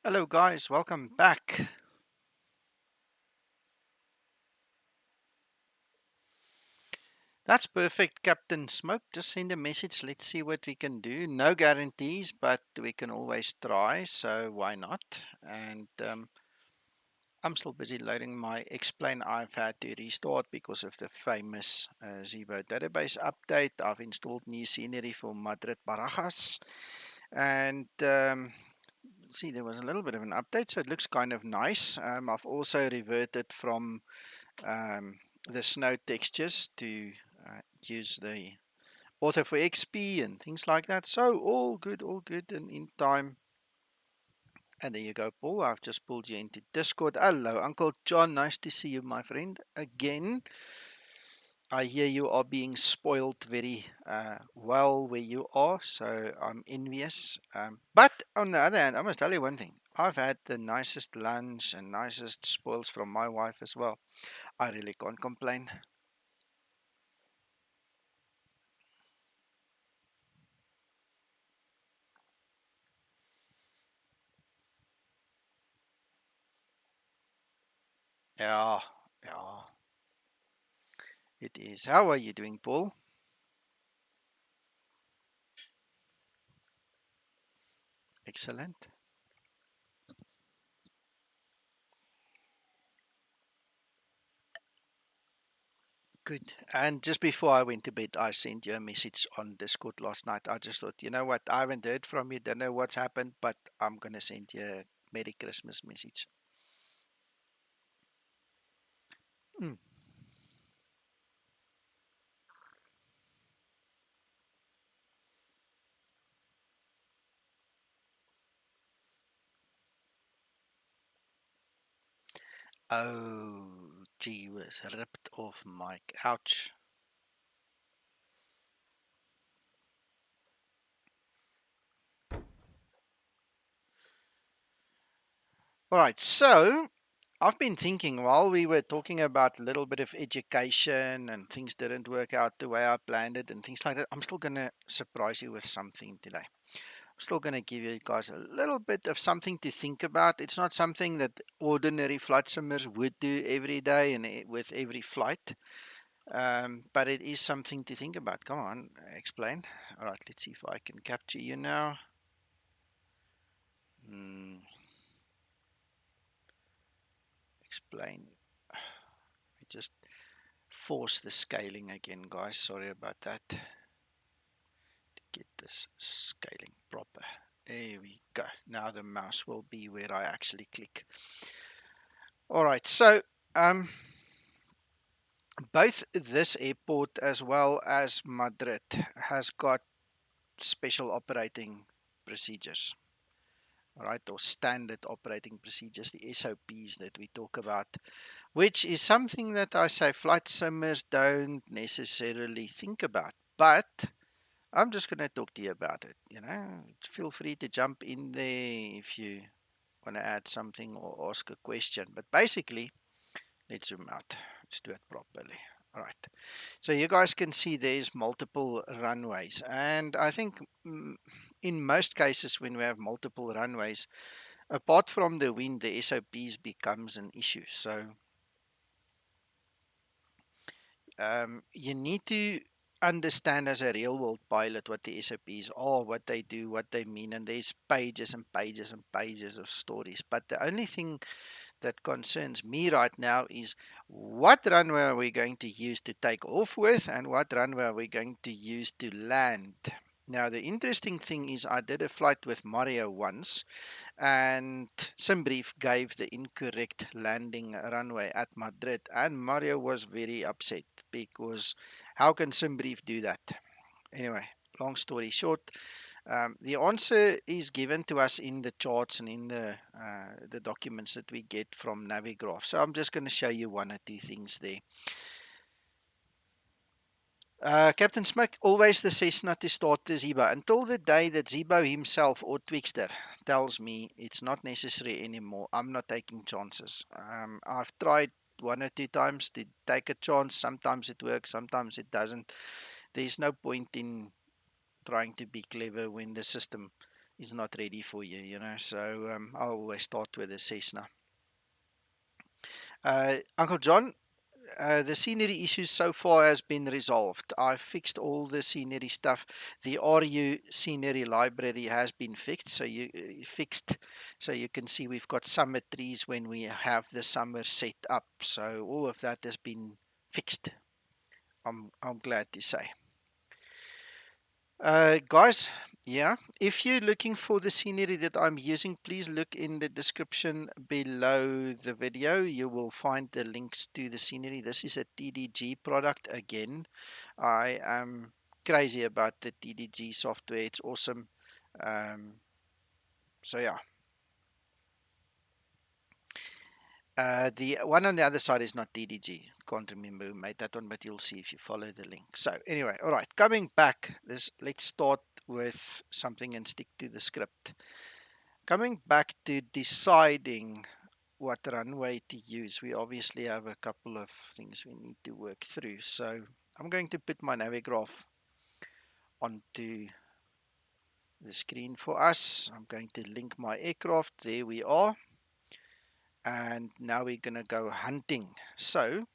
Hello guys, welcome back. That's perfect, Captain Smoke. Just send a message. Let's see what we can do. No guarantees, but we can always try. So why not? And I'm still busy loading my explain. I've had to restart because of the famous Zibo database update. I've installed new scenery for Madrid Barajas. And see, there was a little bit of an update, so it looks kind of nice. I've also reverted from um, the snow textures to use the auto for XP and things like that. So all good, and in time. And there you go, Paul. I've just pulled you into Discord. Hello, Uncle John. Nice to see you, my friend. Again, I hear you are being spoiled very well where you are, so I'm envious. But on the other hand, I must tell you one thing. I've had the nicest lunch and nicest spoils from my wife as well. I really can't complain. Yeah, yeah, it is. How are you doing, Paul? Excellent. Good. And just before I went to bed, I sent you a message on Discord last night. I just thought, you know what? I haven't heard from you. Don't know what's happened, but I'm going to send you a Merry Christmas message. Mm. Oh, gee whiz. Ripped off mic. Ouch. All right. So I've been thinking while we were talking about a little bit of education and things didn't work out the way I planned it and things like that, I'm still going to surprise you with something today. Still going to give you guys a little bit of something to think about. It's not something that ordinary flight simmers would do every day and with every flight, but it is something to think about. Come on, explain. All right, let's see if I can capture you now. Explain. We just force the scaling again, guys. Sorry about that. To get this scaling proper. There we go. Now the mouse will be where I actually click. All right, so um, both this airport as well as Madrid has got special operating procedures, all right, or standard operating procedures, the SOPs that we talk about, which is something that I say flight simmers don't necessarily think about. But I'm just going to talk to you about it. Feel free to jump in there if you want to add something or ask a question. But basically, let's zoom out. Let's do it properly. All right. So you guys can see there's multiple runways. And I think in most cases when we have multiple runways, apart from the wind, the SOPs becomes an issue. So you need to understand as a real world pilot what the SOPs are, what they do, what they mean. And there's pages and pages and pages of stories. But the only thing that concerns me right now is what runway are we going to use to take off with and what runway are we going to use to land. Now, the interesting thing is I did a flight with Mario once and Simbrief gave the incorrect landing runway at Madrid and Mario was very upset because how can Simbrief do that? Anyway, long story short, the answer is given to us in the charts and in the documents that we get from Navigraph. So I'm just going to show you one or two things there. Captain Smoke, always the Cessna to start the Zibo. Until the day that Zibo himself or Twixter tells me it's not necessary anymore, I'm not taking chances. I've tried one or two times to take a chance. Sometimes it works, sometimes it doesn't. There's no point in trying to be clever when the system is not ready for you, you know. So I'll always start with the Cessna. Uncle John, the scenery issue so far has been resolved. I fixed all the scenery stuff. The RU scenery library has been fixed, so you can see we've got summer trees when we have the summer set up. So all of that has been fixed. I'm glad to say. Guys, yeah, if you're looking for the scenery that I'm using, please look in the description below the video. You will find the links to the scenery. This is a TDG product again. I am crazy about the TDG software. It's awesome. Um, so yeah. The one on the other side is not TDG. Can't remember who made that one, but you'll see if you follow the link. So anyway, all right, coming back, let's start with something and stick to the script. Coming back to deciding what runway to use, we obviously have a couple of things we need to work through. So I'm going to put my navigraph onto the screen for us. I'm going to link my aircraft. There we are. And now we're going to go hunting. So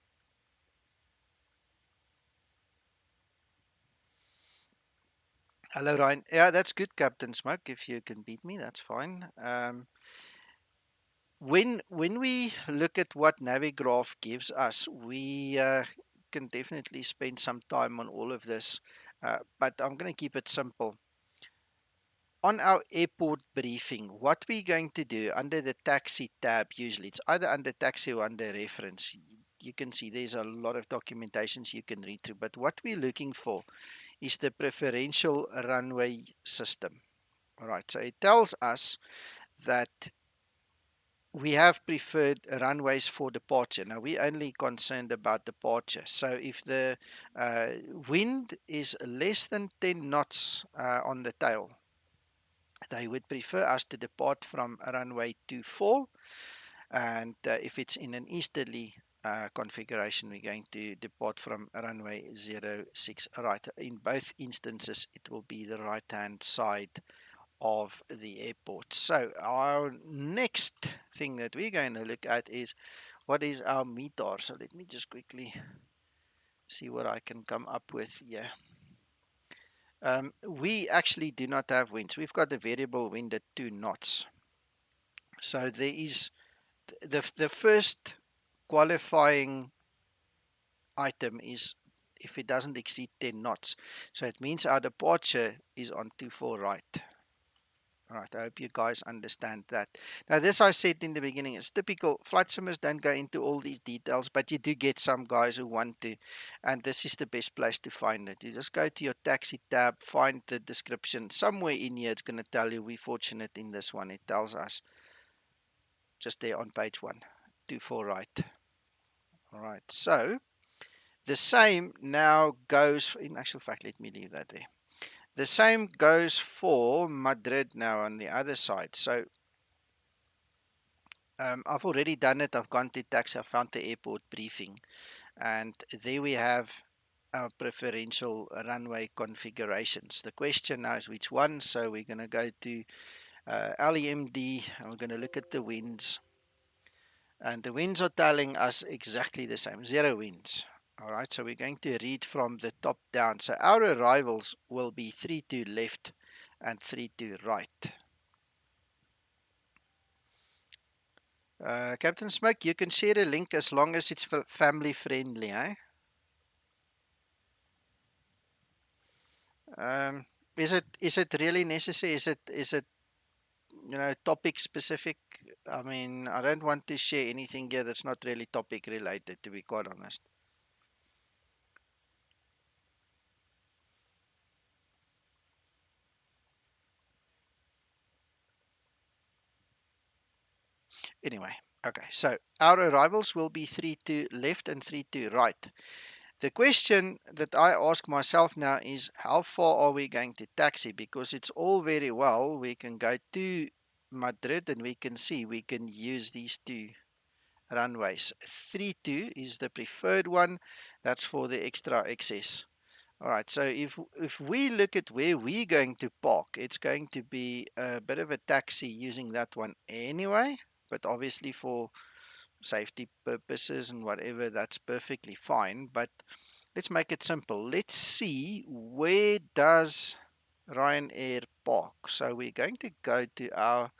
hello, Ryan. Yeah, that's good, Captain Smoke. If you can beat me, that's fine. When we look at what Navigraph gives us, we can definitely spend some time on all of this, but I'm going to keep it simple. On our airport briefing, what we're going to do under the taxi tab, usually it's either under taxi or under reference. You can see there's a lot of documentations you can read through, but what we're looking for is the preferential runway system. All right, so it tells us that we have preferred runways for departure. Now, we're only concerned about departure. So if the wind is less than 10 knots on the tail, they would prefer us to depart from runway 24. And if it's in an easterly configuration, we're going to depart from runway 06 right. In both instances, it will be the right-hand side of the airport. So our next thing that we're going to look at is what is our METAR. So let me just quickly see what I can come up with here. We actually do not have winds. We've got a variable wind at 2 knots. So there is the first qualifying item is if it doesn't exceed 10 knots. So it means our departure is on 24 right. All right, I hope you guys understand that. Now, this I said in the beginning is typical. Flight simmers don't go into all these details, but you do get some guys who want to, and this is the best place to find it. You just go to your taxi tab, find the description. Somewhere in here, it's going to tell you we're fortunate in this one. It tells us just there on page 1, 24 right. All right, so the same now goes, in actual fact, let me leave that there. The same goes for Madrid now on the other side. So I've already done it. I've gone to taxi. I found the airport briefing. And there we have our preferential runway configurations. The question now is which one. So we're going to go to LEMD and we're going to look at the winds. And the winds are telling us exactly the same, 0 winds. All right, so we're going to read from the top down. So our arrivals will be 32 left and 32 right. Captain Smoke, you can share a link as long as it's family friendly, eh? Um, is it really necessary? Is it topic specific? I mean, I don't want to share anything here that's not really topic related, to be quite honest. Anyway, okay. So our arrivals will be 3 to left and 3 to right. The question that I ask myself now is how far are we going to taxi? Because it's all very well. We can go to Madrid and we can see we can use these two runways. 32 is the preferred one. That's for the extra access. All right, so if we look at where we're going to park, it's going to be a bit of a taxi using that one anyway, but obviously for safety purposes and whatever, that's perfectly fine. But let's make it simple. Let's see, where does Ryanair park? So we're going to go to our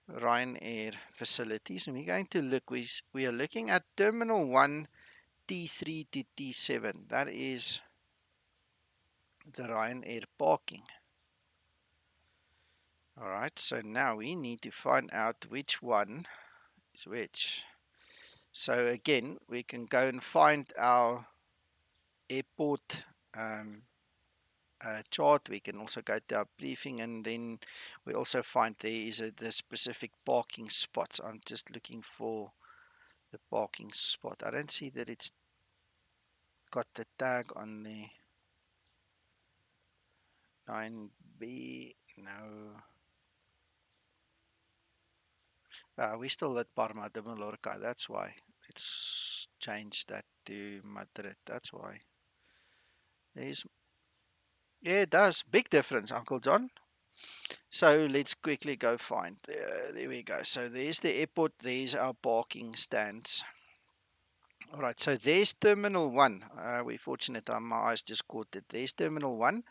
Ryanair facilities and we're going to look. We are looking at Terminal 1 T3 to T7. That is the Ryanair parking. All right, so now we need to find out which one is which. So again, we can go and find our airport chart. We can also go to our briefing, and then we also find there is the specific parking spots. I'm just looking for the parking spot. I don't see that it's got the tag on the 9B. No. We still at Palma de Mallorca. That's why. Let's change that to Madrid. That's why. There's, yeah, it does. Big difference, Uncle John. So let's quickly go find. There we go. So there's the airport. There's our parking stands. All right, so there's Terminal 1. We're fortunate my eyes just caught it. There's Terminal 1.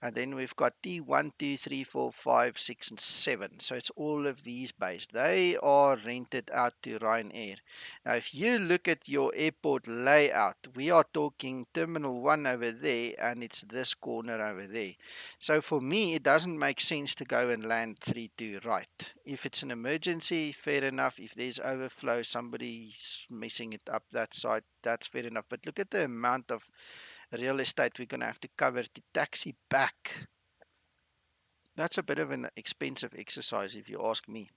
And then we've got T1, 2, 3, 4, 5, 6, and 7. So it's all of these bays. They are rented out to Ryanair. Now, if you look at your airport layout, we are talking Terminal 1 over there, and it's this corner over there. So for me, it doesn't make sense to go and land 3 to right. If it's an emergency, fair enough. If there's overflow, somebody's messing it up that side, that's fair enough. But look at the amount of real estate we're going to have to cover to taxi back. That's a bit of an expensive exercise if you ask me.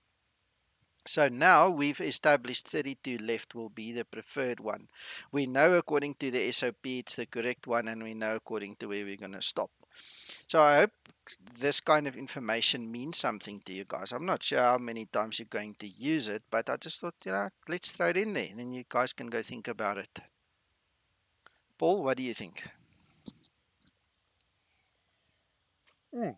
So now we've established 32 left will be the preferred one. We know according to the SOP it's the correct one, and we know according to where we're going to stop. So I hope this kind of information means something to you guys. I'm not sure how many times you're going to use it, but I just thought, let's throw it in there, and then you guys can go think about it. Paul, what do you think? Mm.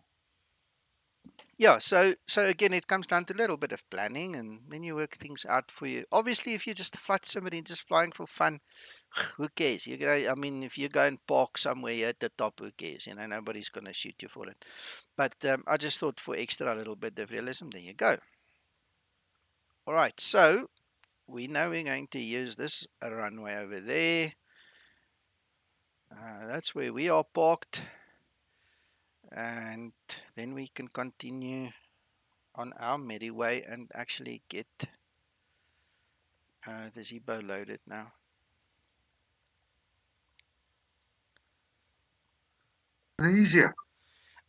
Yeah, so again, it comes down to a little bit of planning, and then you work things out for you. Obviously, if you just fly somebody and just flying for fun, who cares? I mean, if you go and park somewhere here at the top, who cares? Nobody's gonna shoot you for it. But I just thought for extra little bit of realism, there you go. All right, so we know we're going to use this runway over there. That's where we are parked, and then we can continue on our merry way and actually get the Zibo loaded now. Easier.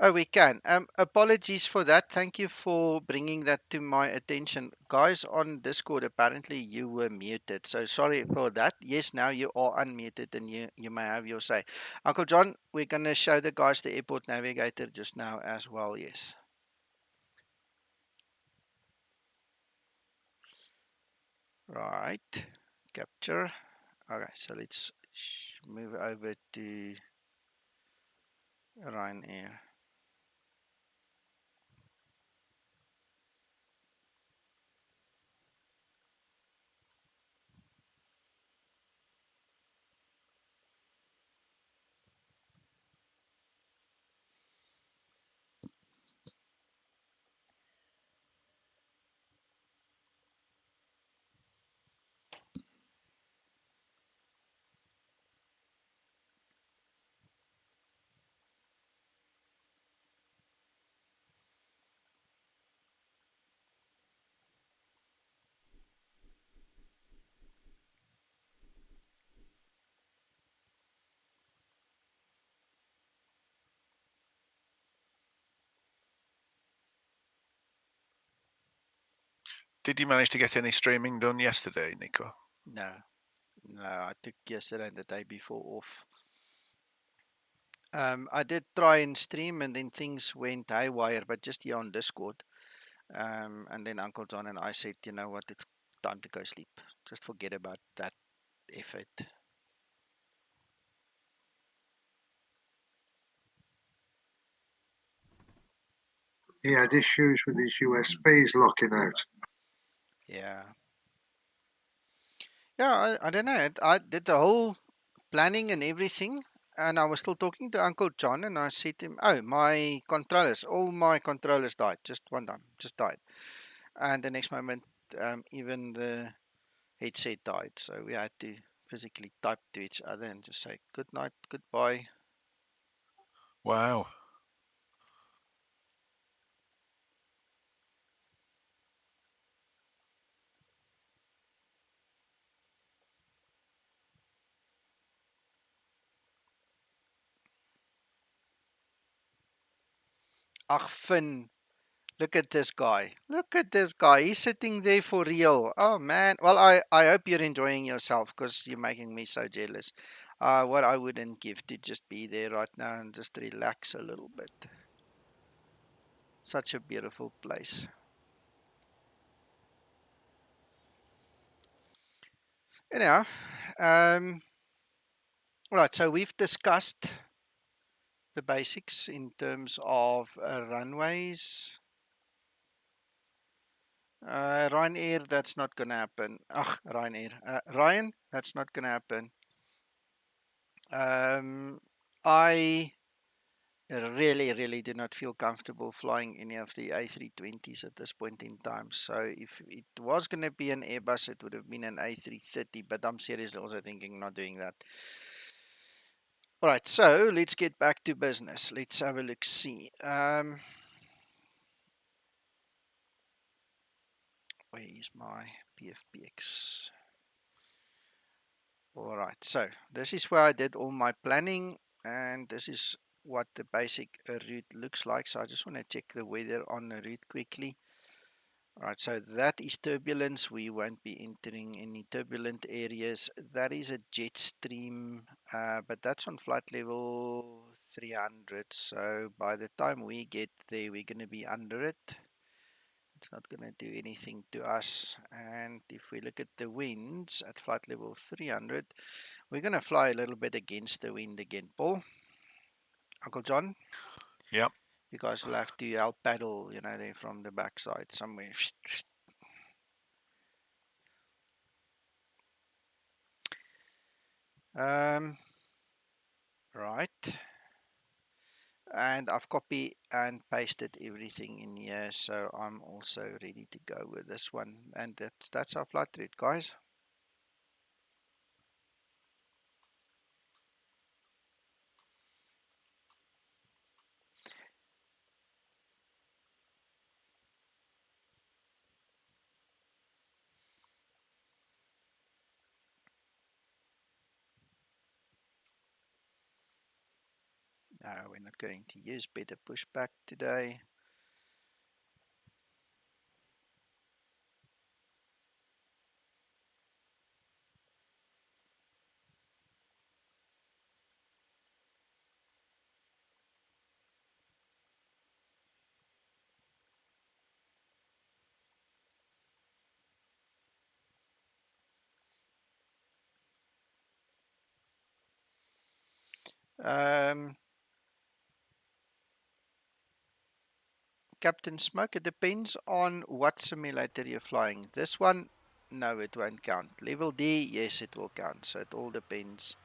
Oh, we can. Apologies for that. Thank you for bringing that to my attention. Guys on Discord, apparently you were muted. So sorry for that. Yes, now you are unmuted and you may have your say. Uncle John, we're going to show the guys the airport navigator just now as well. Yes. Right. Capture. Okay, so let's move over to Ryanair. Did you manage to get any streaming done yesterday, Nico? No, no, I took yesterday and the day before off. I did try and stream and then things went haywire, but just here on Discord. And then Uncle John and I said, you know what, it's time to go sleep. Just forget about that effort. He had issues with his USBs locking out. Yeah. Yeah, I don't know. I did the whole planning and everything, and I was still talking to Uncle John, and I said to him, "Oh, my controllers, all my controllers died just one time, just died." And the next moment, even the headset died. So we had to physically type to each other and just say good night, goodbye. Wow. Ach, Finn, look at this guy. Look at this guy. He's sitting there for real. Oh, man. Well, I hope you're enjoying yourself because you're making me so jealous. What I wouldn't give to just be there right now and just relax a little bit. Such a beautiful place. Anyhow, um, right. So we've discussed the basics in terms of runways. Ryanair, that's not gonna happen. Ugh, Ryanair. Ryan, that's not gonna happen. I really do not feel comfortable flying any of the A320s at this point in time. So if it was gonna be an Airbus, it would have been an A330. But I'm seriously also thinking not doing that. All right, so let's get back to business. Let's have a look. See. Where is my PFPX? All right, so this is where I did all my planning, and this is what the basic route looks like. So I just want to check the weather on the route quickly. All right, so that is turbulence. We won't be entering any turbulent areas. That is a jet stream, but that's on flight level 300. So by the time we get there, we're going to be under it. It's not going to do anything to us. And if we look at the winds at flight level 300, we're going to fly a little bit against the wind again, Paul. Uncle John, Yep. you guys will have to help paddle, there from the backside somewhere. Um, right. And I've copy and pasted everything in here, so I'm also ready to go with this one. And that's our flight route, guys. No, we're not going to use better pushback today. Um, Captain Smoke, it depends on what simulator you're flying. This one, no, it won't count. Level D, yes, it will count. So it all depends.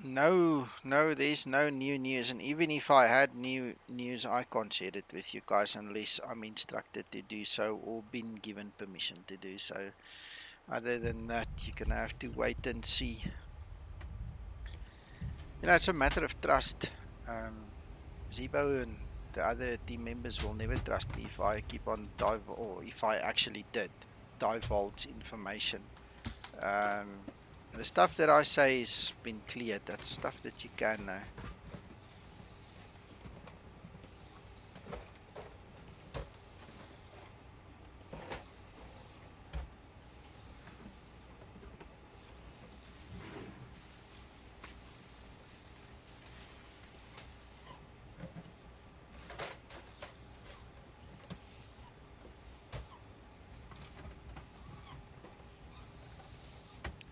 No, there's no new news. And even if I had new news, I can't share it with you guys unless I'm instructed to do so or been given permission to do so. Other than that, you're gonna have to wait and see. It's a matter of trust. Zibo and the other team members will never trust me if I keep on dive or if I actually did divulge information. The stuff that I say has been cleared. That's stuff that you can know.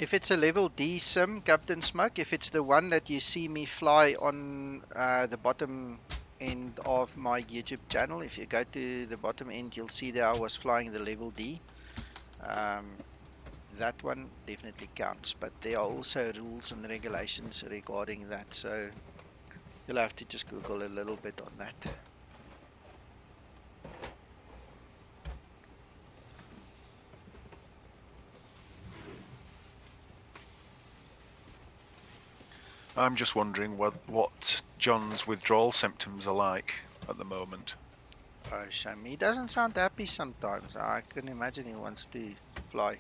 If it's a level D sim, Captain Smoke, if it's the one that you see me fly on the bottom end of my YouTube channel, if you go to the bottom end, you'll see that I was flying the level D. That one definitely counts, but there are also rules and regulations regarding that, so you'll have to just Google a little bit on that. I'm just wondering what John's withdrawal symptoms are like at the moment. Oh, shame. He doesn't sound happy sometimes. I can imagine he wants to fly.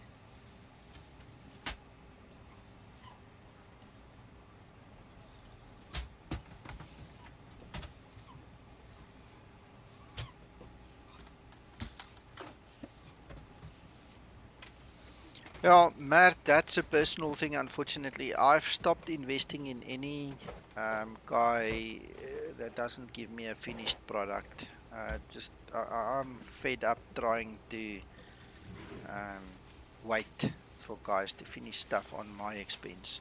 Well, Mert, that's a personal thing, unfortunately. I've stopped investing in any guy that doesn't give me a finished product. I'm fed up trying to wait for guys to finish stuff on my expense.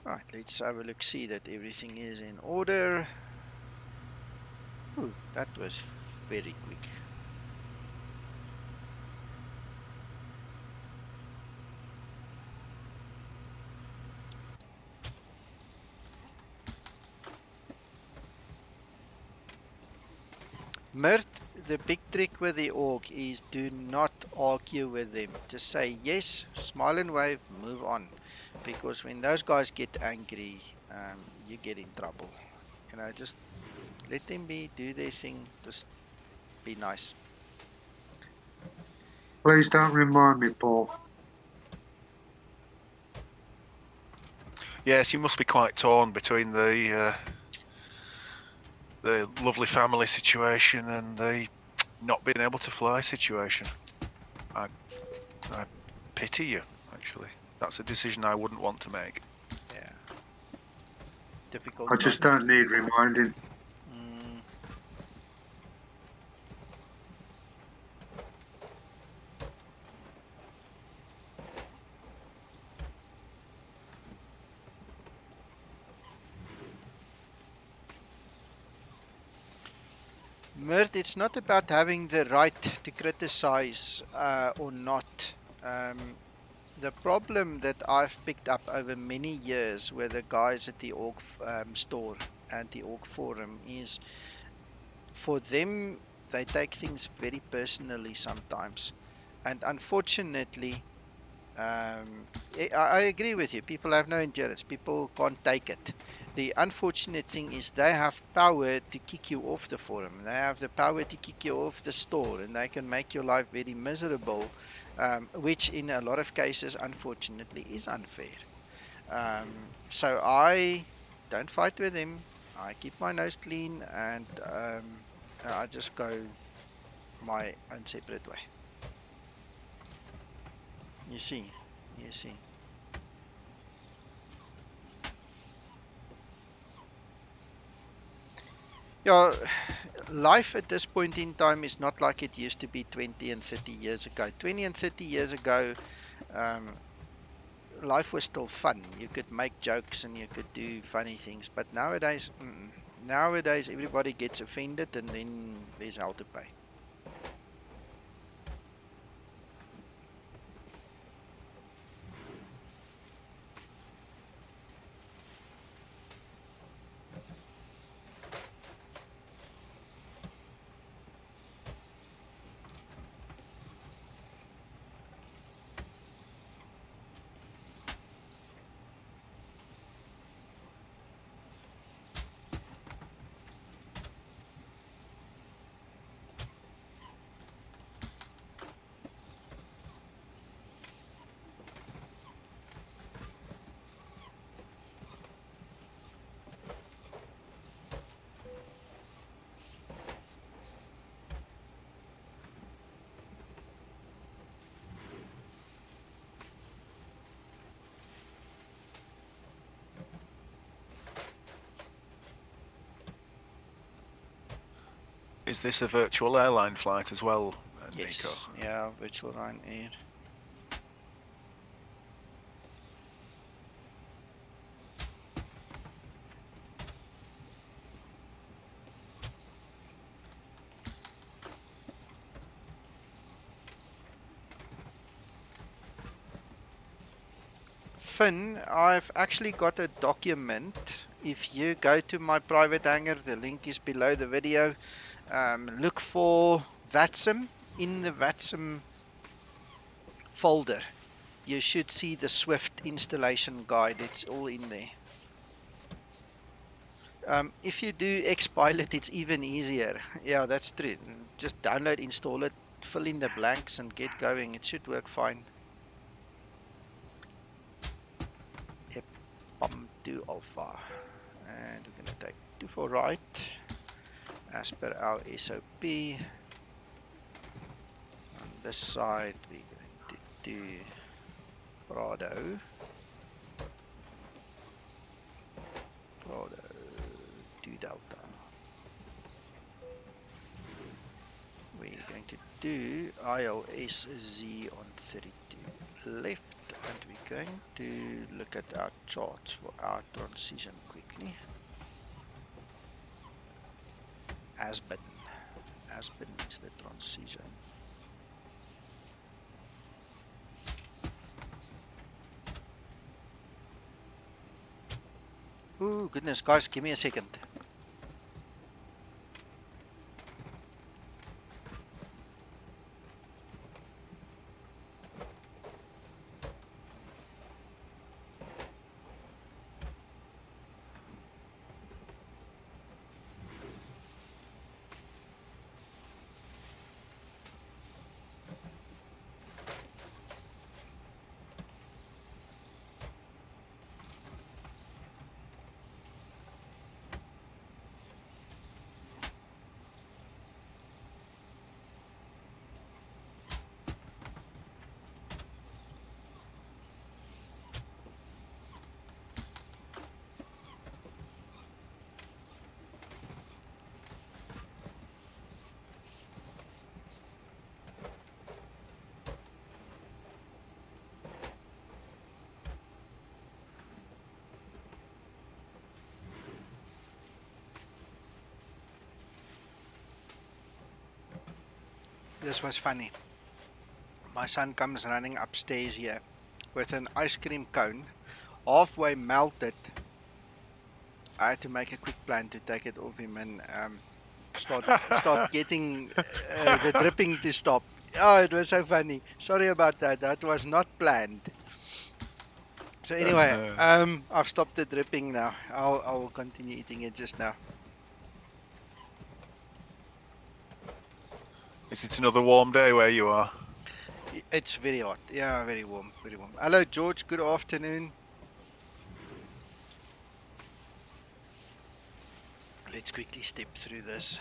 Right, let's have a look, see that everything is in order. Ooh, that was very quick. Mert, the big trick with the org is do not argue with them. Just say yes, smile and wave, move on. Because when those guys get angry, you get in trouble. You know, just let them do their thing. Just be nice. Please don't remind me, Paul. Yes, you must be quite torn between the lovely family situation and the not being able to fly situation. I pity you, actually. That's a decision I wouldn't want to make. Yeah. Difficult I one. just don't need reminding. Mm. Mert, it's not about having the right to criticize or not. The problem that I've picked up over many years with the guys at the org store and the org forum is for them, they take things very personally sometimes. And unfortunately, I agree with you. People have no endurance. People can't take it. The unfortunate thing is they have power to kick you off the forum. They have the power to kick you off the store, and they can make your life very miserable, which in a lot of cases, unfortunately, is unfair. So I don't fight with them. I keep my nose clean, and I just go my own separate way. You see, you see. Yeah, life at this point in time is not like it used to be 20 and 30 years ago. 20 and 30 years ago, um, life was still fun. You could make jokes and you could do funny things. But nowadays, nowadays everybody gets offended and then there's hell to pay. Is this a virtual airline flight as well, Nico. Yes, yeah, virtual Ryanair. Finn, I've actually got a document. If you go to my private hangar, the link is below the video. Look for VATSIM. In the VATSIM folder, you should see the Swift installation guide. It's all in there. If you do Xpilot, it's even easier. Yeah, that's true. Just download, install it, fill in the blanks, and get going. It should work fine. EPAMA 2 alpha. And we're going to take 2 for right. As per our SOP. On this side, we're going to do PRADO. PRADO 2 delta. We're going to do ILSZ on 32 left, and we're going to look at our charts for our transition quickly. Aspen is the transition. Oh goodness, guys, give me a second. This was funny. My son comes running upstairs here with an ice cream cone, halfway melted. I had to make a quick plan to take it off him and start getting the dripping to stop. Oh, it was so funny. Sorry about that. That was not planned. So anyway, I've stopped the dripping now. I will continue eating it just now. Is it another warm day where you are? It's very hot. Yeah, very warm, very warm. Hello, George. Good afternoon. Let's quickly step through this.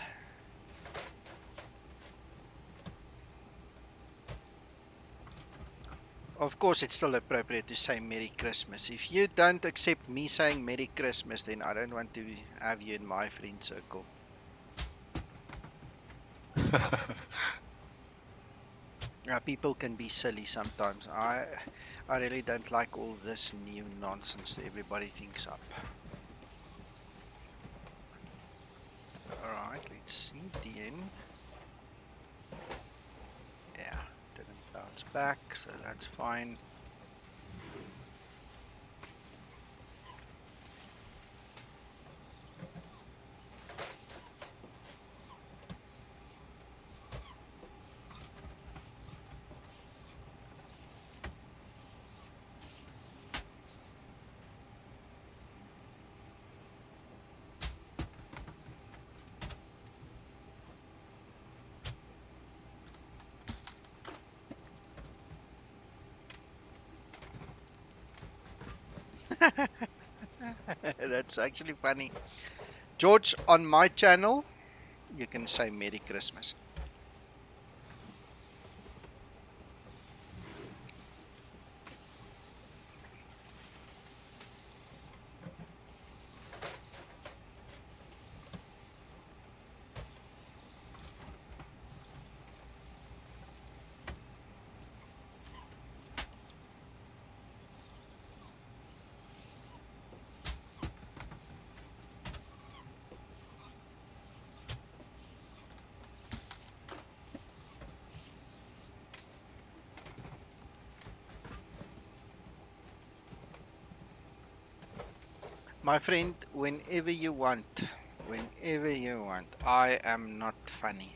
Of course, it's still appropriate to say Merry Christmas. If you don't accept me saying Merry Christmas, then I don't want to have you in my friend circle. People can be silly sometimes. I really don't like all this new nonsense that everybody thinks up. Alright, let's see. DN. Yeah, didn't bounce back, so that's fine. That's actually funny. George, on my channel, you can say Merry Christmas. My friend, whenever you want. Whenever you want. I am not funny.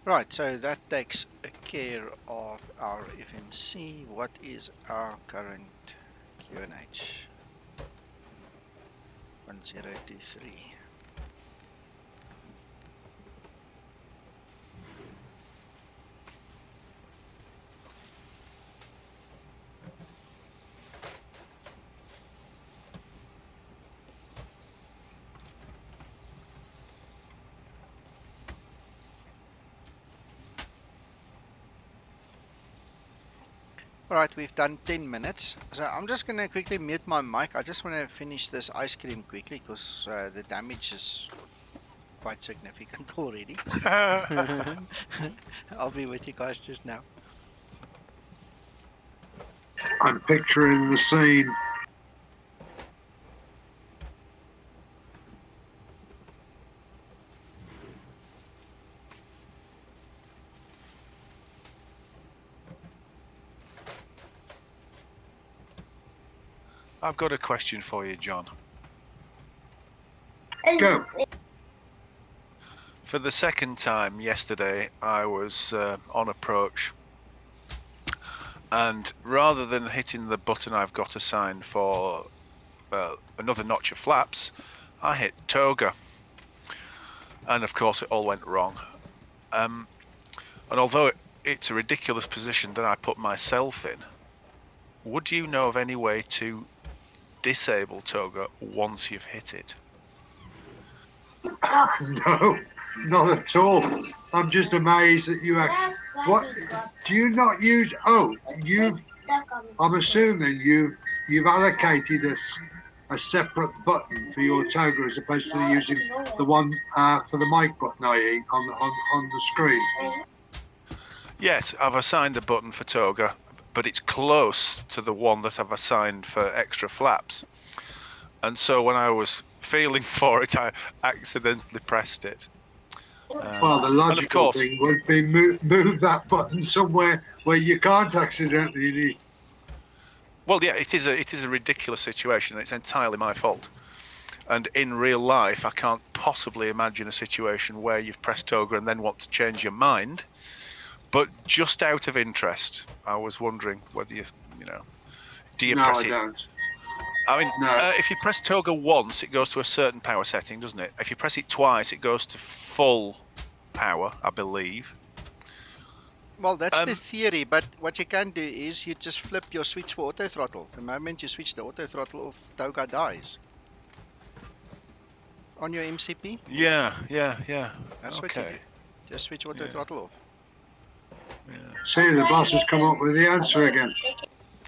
Right, so that takes care of our FMC. What is our current QNH? 1023. All right, we've done 10 minutes. So I'm just going to quickly mute my mic. I just want to finish this ice cream quickly because the damage is quite significant already. I'll be with you guys just now. I'm picturing the scene. I've got a question for you, John. Go. For the second time yesterday, I was on approach, and rather than hitting the button I've got assigned for another notch of flaps, I hit toga, and of course it all went wrong. And although it's a ridiculous position that I put myself in, would you know of any way to disable toga once you've hit it? No, not at all. I'm just amazed that you actually. What? Do you not use? Oh, you've. I'm assuming you've allocated a separate button for your toga as opposed to using the one for the mic button, i.e., on the screen. Yes, I've assigned a button for toga, but it's close to the one that I've assigned for extra flaps. And so when I was feeling for it, I accidentally pressed it. Well, the And of logical course, thing would be move that button somewhere where you can't accidentally. well, yeah, it is a ridiculous situation. It's entirely my fault. And in real life, I can't possibly imagine a situation where you've pressed toga and then want to change your mind. But just out of interest, I was wondering whether do you No, press I it? don't. I mean, No, if you press toga once, it goes to a certain power setting, doesn't it? If you press it twice, it goes to full power, I believe. Well, that's the theory, but what you can do is you just flip your switch for auto throttle. The moment you switch the auto throttle off, toga dies. On your MCP, Yeah. that's what you do. Okay. Just switch auto Yeah. throttle off. Yeah. see, the boss has come up with the answer again.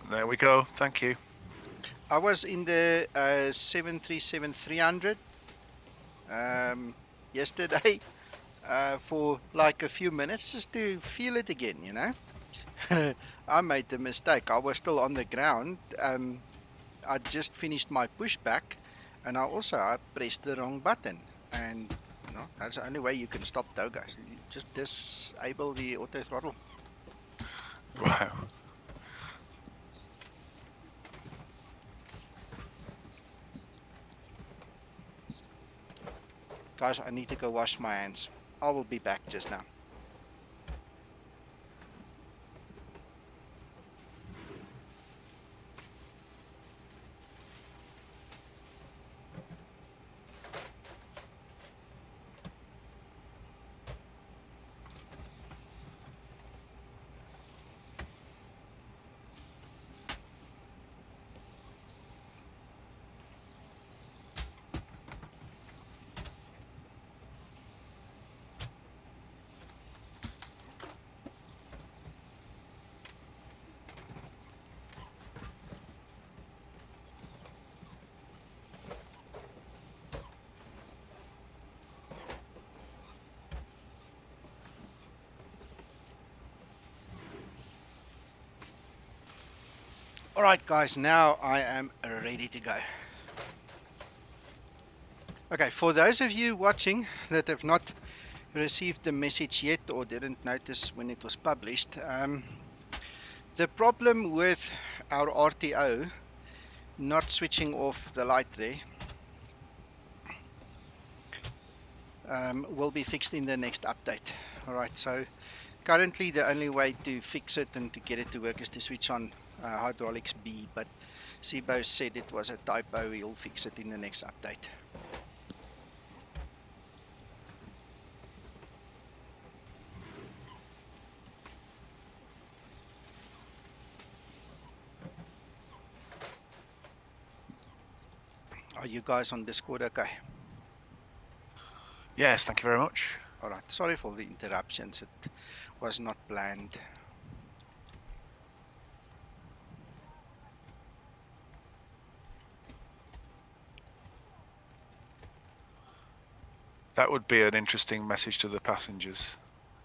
There we go. Thank you. I was in the 737-300 yesterday for like a few minutes just to feel it again, you know. I made the mistake. I was still on the ground. I just finished my pushback, and I pressed the wrong button. And that's the only way you can stop toga. You just disable the auto throttle. Wow. Guys, I need to go wash my hands. I will be back just now. All right, guys, now I am ready to go. Okay, for those of you watching that have not received the message yet or didn't notice when it was published, the problem with our RTO not switching off the light there will be fixed in the next update. All right, so currently the only way to fix it and to get it to work is to switch on hydraulics B, but Zibo said it was a typo. He'll fix it in the next update. Are you guys on Discord okay? Yes, thank you very much. All right, sorry for the interruptions. It was not planned. That would be an interesting message to the passengers.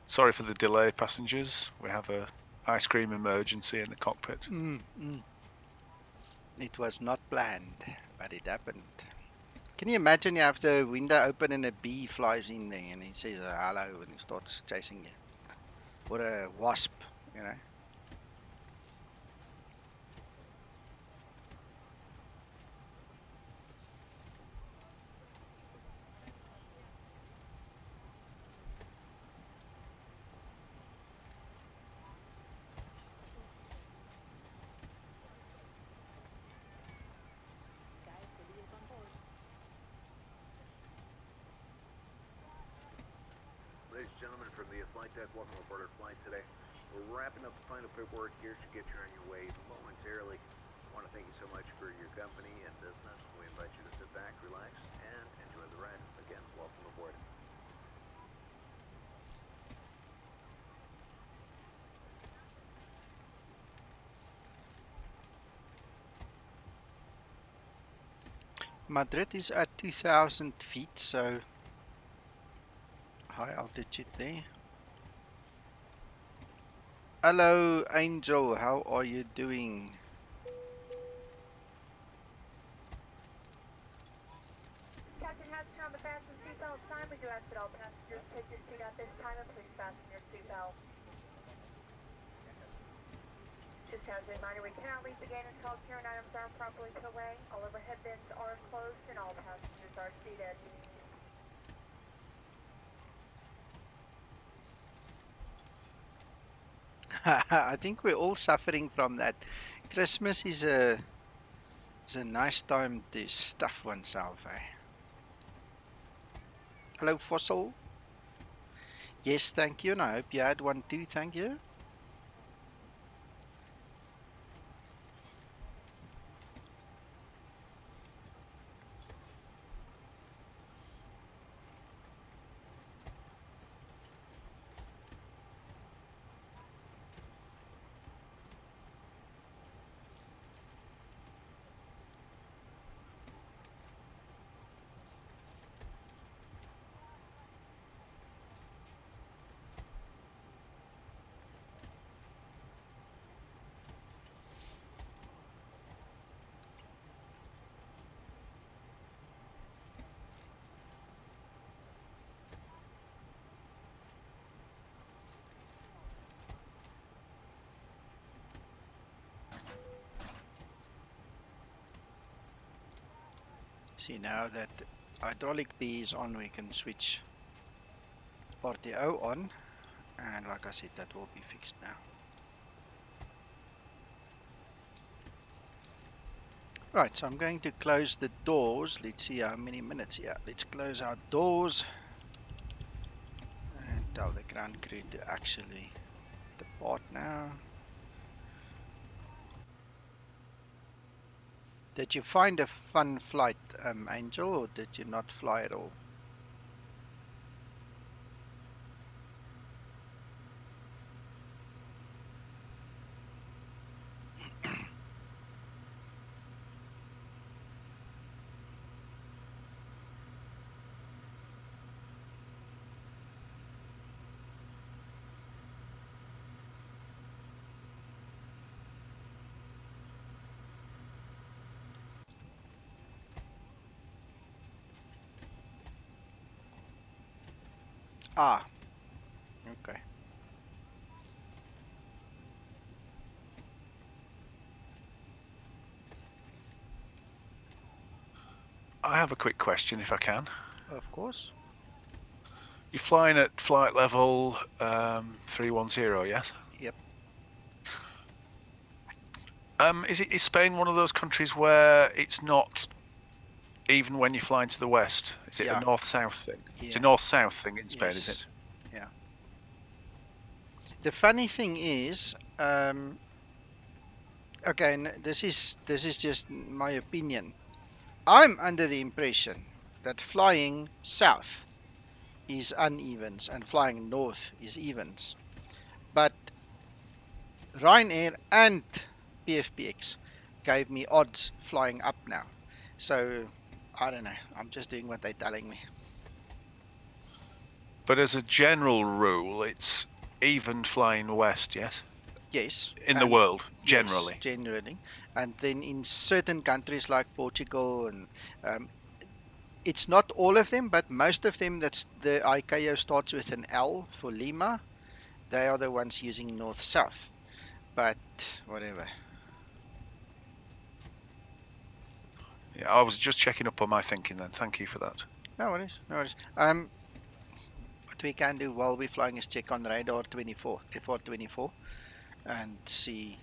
Sorry for the delay, passengers. We have a ice cream emergency in the cockpit. It was not planned, but it happened. Can you imagine you have the window open and a bee flies in there and he says hello and he starts chasing you? Or a wasp, you know? Ladies and gentlemen, from the flight deck, welcome aboard our flight today. We're wrapping up the final paperwork here to get you on your way momentarily. I want to thank you so much for your company and business. We invite you to sit back, relax, and enjoy the ride. Again, welcome aboard. Madrid is at 2,000 feet, so high altitude there. Hello, Angel. How are you doing? Captain has to have a fasten seatbelt sign with you. ask that all passengers take your seat at this time and please fasten your seatbelt. Just as a reminder, we cannot leave the gate until all carrying items are properly put away, all overhead bins are closed, and all passengers are seated. I think we're all suffering from that. Christmas is a nice time to stuff oneself, eh? Hello, Fossil. Yes, thank you, and I hope you had one too, thank you. See, now that hydraulic B is on, we can switch RTO on, and like I said, that will be fixed now. Right, so I'm going to close the doors. Let's see how many minutes. Yeah, let's close our doors and tell the ground crew to actually depart now. Did you find a fun flight, Angel, or did you not fly at all? Ah, okay. I have a quick question, if I can. Of course. You're flying at flight level 310, yes? Yep. Is Spain one of those countries where it's not even when you're flying to the west? Is it Yeah. a north-south thing? Yeah. It's a north-south thing in Spain, Yes. is it? Yeah. The funny thing is, again, this is just my opinion. I'm under the impression that flying south is unevens and flying north is evens. But Ryanair and PFPX gave me odds flying up now. So I don't know. I'm just doing what they're telling me. But as a general rule, it's even flying west, yes? Yes. In the world, generally. Yes, generally. And then in certain countries like Portugal and it's not all of them, but most of them, that's the ICAO starts with an L for Lima. They are the ones using north-south. But whatever. Yeah, I was just checking up on my thinking then. Thank you for that. No worries, no worries. What we can do while we're flying is check on radar 24, FR24, and see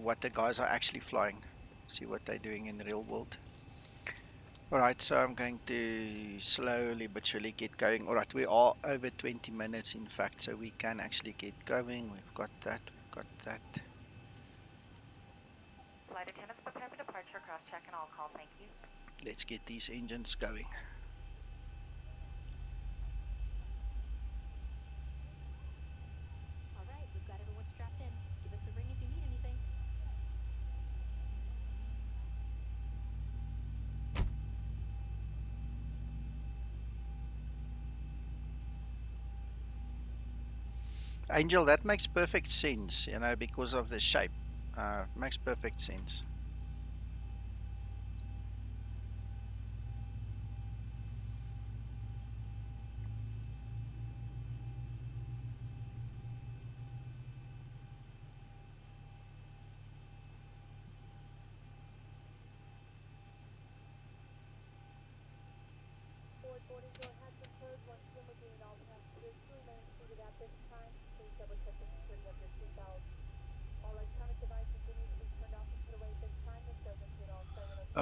what the guys are actually flying. See what they're doing in the real world. Alright, so I'm going to slowly but surely get going. Alright, we are over 20 minutes in fact, so we can actually get going. We've got that, Flight attendants prepare for departure, cross-check and all call, thank you. Let's get these engines going. Alright, we've got everyone strapped in. Give us a ring if you need anything. Angel, that makes perfect sense, because of the shape. Makes perfect sense.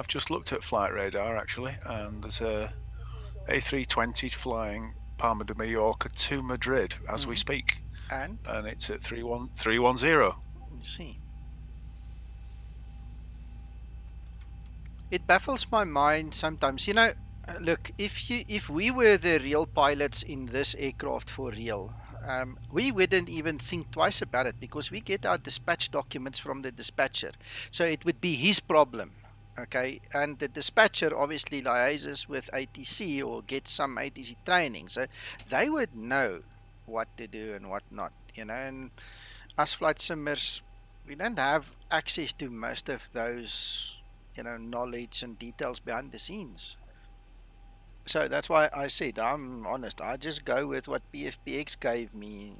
I've just looked at flight radar actually, and there's a A320 flying Palma de Mallorca to Madrid as we speak, And and it's at 310. you see, it baffles my mind sometimes. Look, if we were the real pilots in this aircraft for real, we wouldn't even think twice about it because we get our dispatch documents from the dispatcher. So it would be his problem. Okay, and the dispatcher obviously liaises with ATC or gets some ATC training, so they would know what to do and what not. And as flight simmers, we don't have access to most of those, knowledge and details behind the scenes. So that's why I said I'm honest. I just go with what PFPX gave me.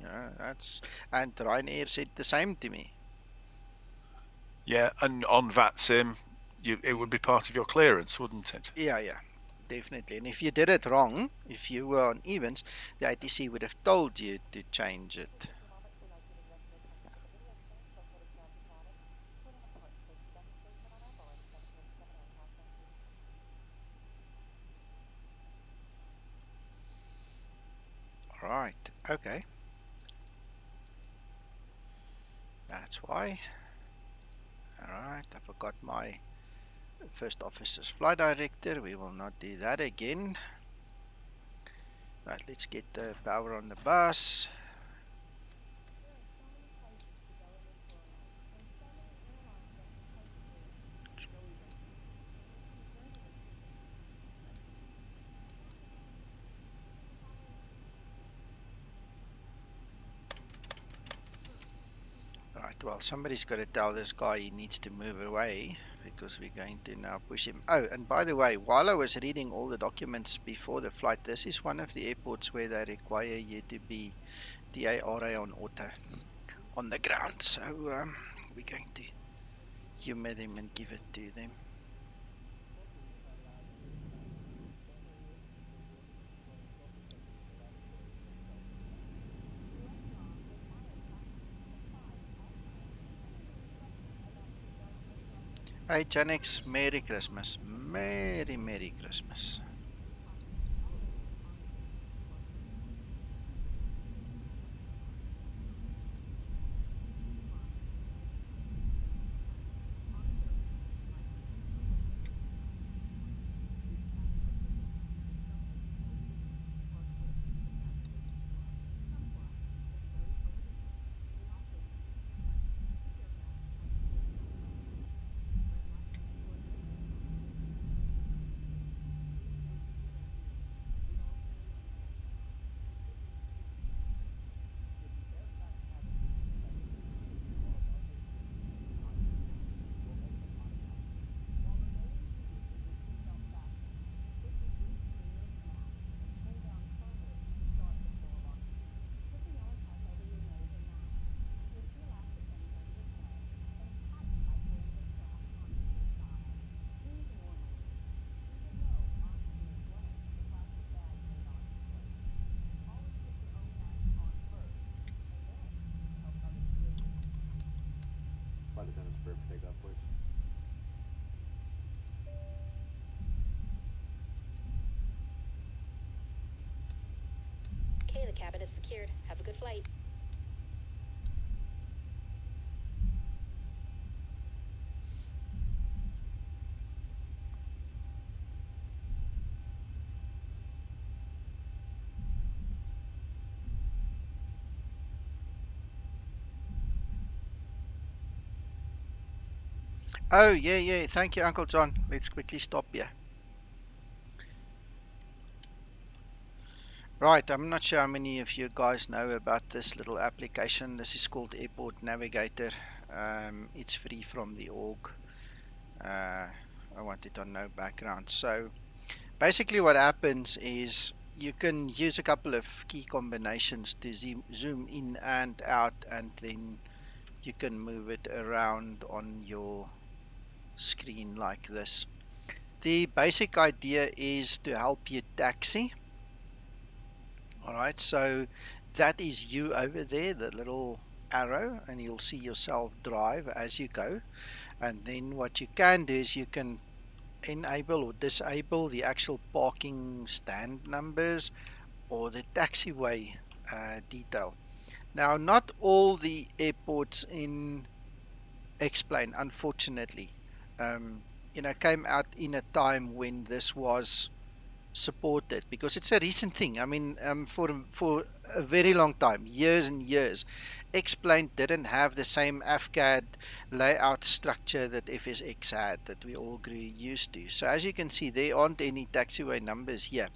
And Ryanair said the same to me. Yeah, and on VATSIM, it would Mm. be part of your clearance, wouldn't it? Yeah, definitely. And if you did it wrong, if you were on events, the ITC would have told you to change it. Right. Okay. That's why. All right. I forgot my first officer's flight director. We will not do that again. Right, let's get the power on the bus. Right, well, somebody's got to tell this guy he needs to move away because we're going to now push him. Oh, and by the way, while I was reading all the documents before the flight, this is one of the airports where they require you to be DARA on auto on the ground. So we're going to humor them and give it to them. Hey, Janix, Merry Christmas. Merry Christmas. Flight attendants prepare for takeoff, please. Okay, the cabin is secured. Have a good flight. Oh, yeah. Thank you, Uncle John. Let's quickly stop here. Right, I'm not sure how many of you guys know about this little application. This is called Airport Navigator. It's free from the org. I want it on no background. So basically what happens is you can use a couple of key combinations to zoom in and out, and then you can move it around on your screen like this. The basic idea is to help you taxi. All right, so that is you over there, the little arrow, and you'll see yourself drive as you go. And then what you can do is you can enable or disable the actual parking stand numbers or the taxiway detail. Now, not all the airports in Explain, unfortunately, came out in a time when this was supported, because it's a recent thing. I mean, for a very long time, years and years, Explain didn't have the same AFCAD layout structure that FSX had, that we all grew used to. So as you can see, there aren't any taxiway numbers here.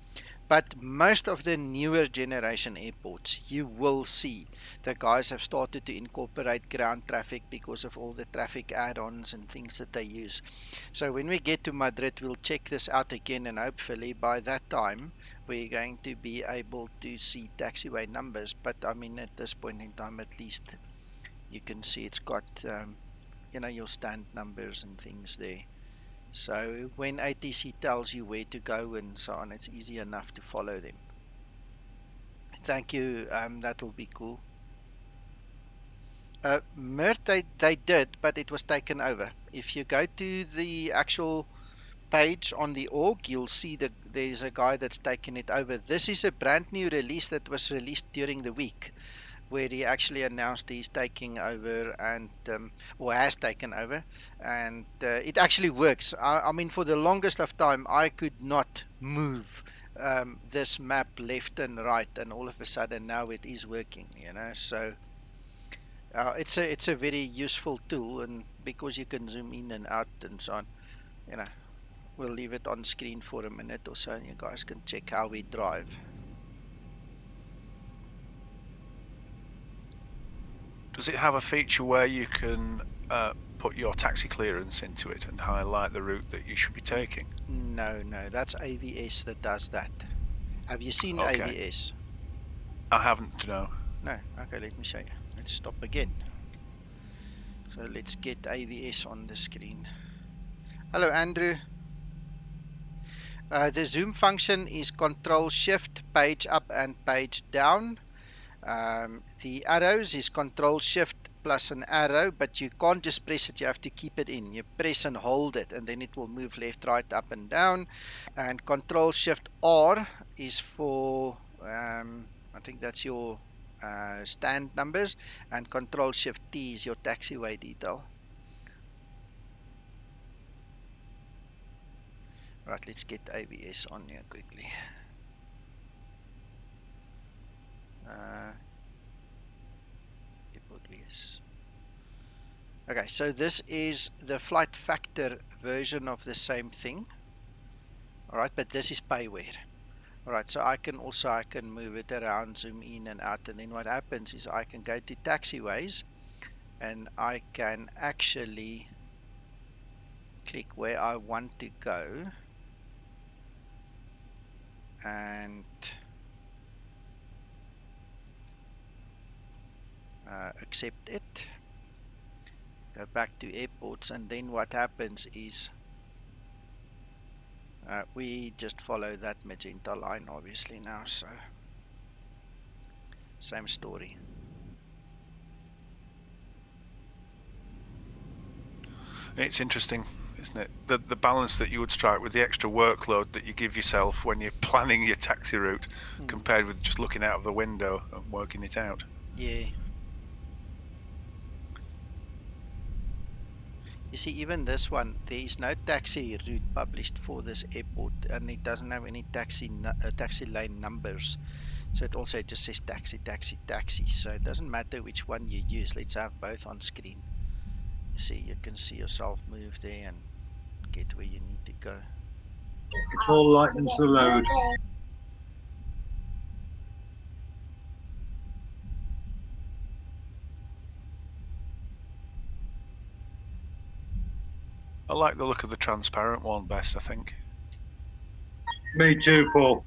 But most of the newer generation airports, you will see the guys have started to incorporate ground traffic because of all the traffic add-ons and things that they use. So when we get to Madrid, we'll check this out again, and hopefully by that time we're going to be able to see taxiway numbers. But I mean, at this point in time, at least you can see it's got your stand numbers and things there. So when ATC tells you where to go and so on, it's easy enough to follow them. Thank you. That will be cool. Mert, they did, but it was taken over. If you go to the actual page on the org, you'll see that there's a guy that's taken it over. This is a brand new release that was released during the week, where he actually announced he's taking over and or has taken over, and it actually works. I mean, for the longest of time, I could not move this map left and right, and all of a sudden now it is working. So it's a very useful tool, and because you can zoom in and out and so on, you know. We'll leave it on screen for a minute or so, and you guys can check how we drive. Does it have a feature where you can put your taxi clearance into it and highlight the route that you should be taking? No, that's AVS that does that. Have you seen Okay. AVS? I haven't, no. No? Okay, let me show you. Let's stop again. So let's get AVS on the screen. Hello, Andrew. The zoom function is Control Shift, page up and page down. The arrows is Control Shift plus an arrow, but you can't just press it, you have to keep it in. You press and hold it, and then it will move left, right, up and down. And Control Shift R is for I think that's your stand numbers, and Control Shift T is your taxiway detail. Right, let's get ABS on here quickly. Okay, so this is the flight factor version of the same thing. Alright, but this is payware. Alright, so I can move it around, zoom in and out, and then what happens is I can go to taxiways and I can actually click where I want to go and accept it. Go back to airports, and then what happens is we just follow that magenta line obviously now, so same story. It's interesting, isn't it? The balance that you would strike with the extra workload that you give yourself when you're planning your taxi route compared with just looking out of the window and working it out. Yeah. You see, even this one, there is no taxi route published for this airport, and it doesn't have any taxi lane numbers. So it also just says taxi, taxi, taxi. So it doesn't matter which one you use. Let's have both on screen. You see, you can see yourself move there and get where you need to go. It all lightens the load. I like the look of the transparent one best, I think. Me too, Paul.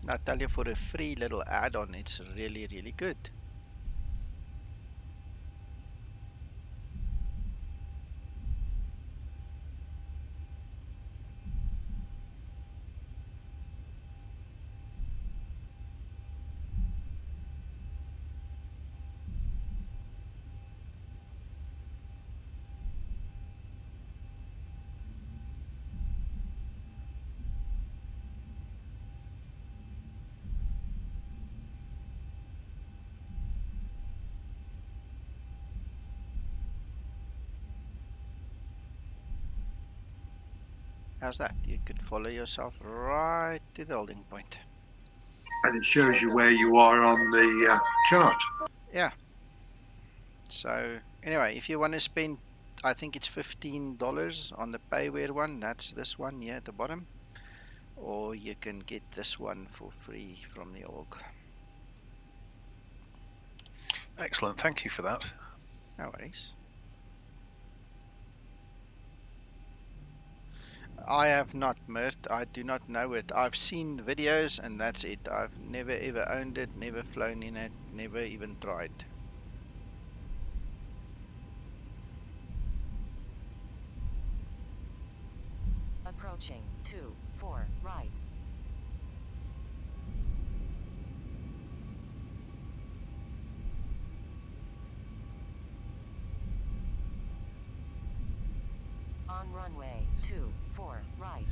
I tell you, for a free little add-on, it's really, really good. How's that? You could follow yourself right to the holding point. And it shows you where you are on the chart. Yeah. So anyway, if you want to spend, I think it's $15 on the payware one. That's this one here at the bottom. Or you can get this one for free from the org. Excellent, thank you for that. No worries. I have not, Mert. I do not know it. I've seen the videos and that's it. I've never ever owned it, never flown in it, never even tried. Approaching 2-4 right. On runway 2-4 right.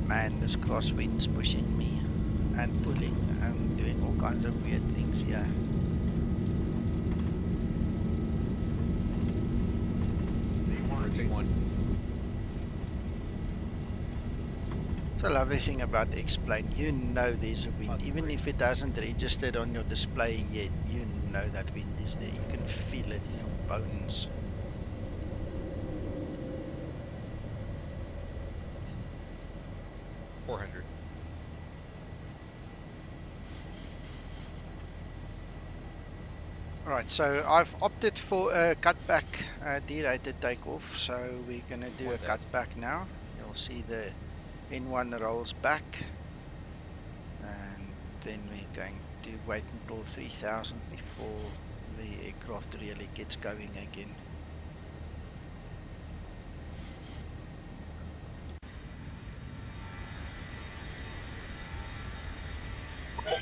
Man, this crosswind's pushing me and pulling and doing all kinds of weird things here. It's a lovely thing about X-Plane. You know there's a wind. Even if it hasn't registered on your display yet, you know that wind is there. You can feel it in your bones. Alright, so I've opted for a cutback derated takeoff, so we're going to do a cutback now. You'll see the N1 rolls back, and then we're going to wait until 3000 before the aircraft really gets going again.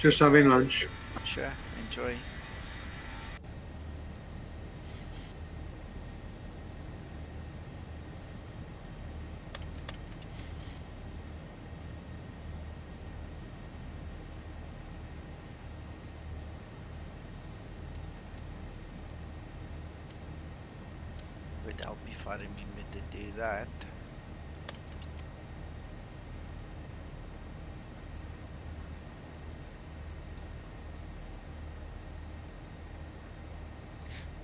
Just having lunch. Sure, enjoy. Would help if I remember to do that.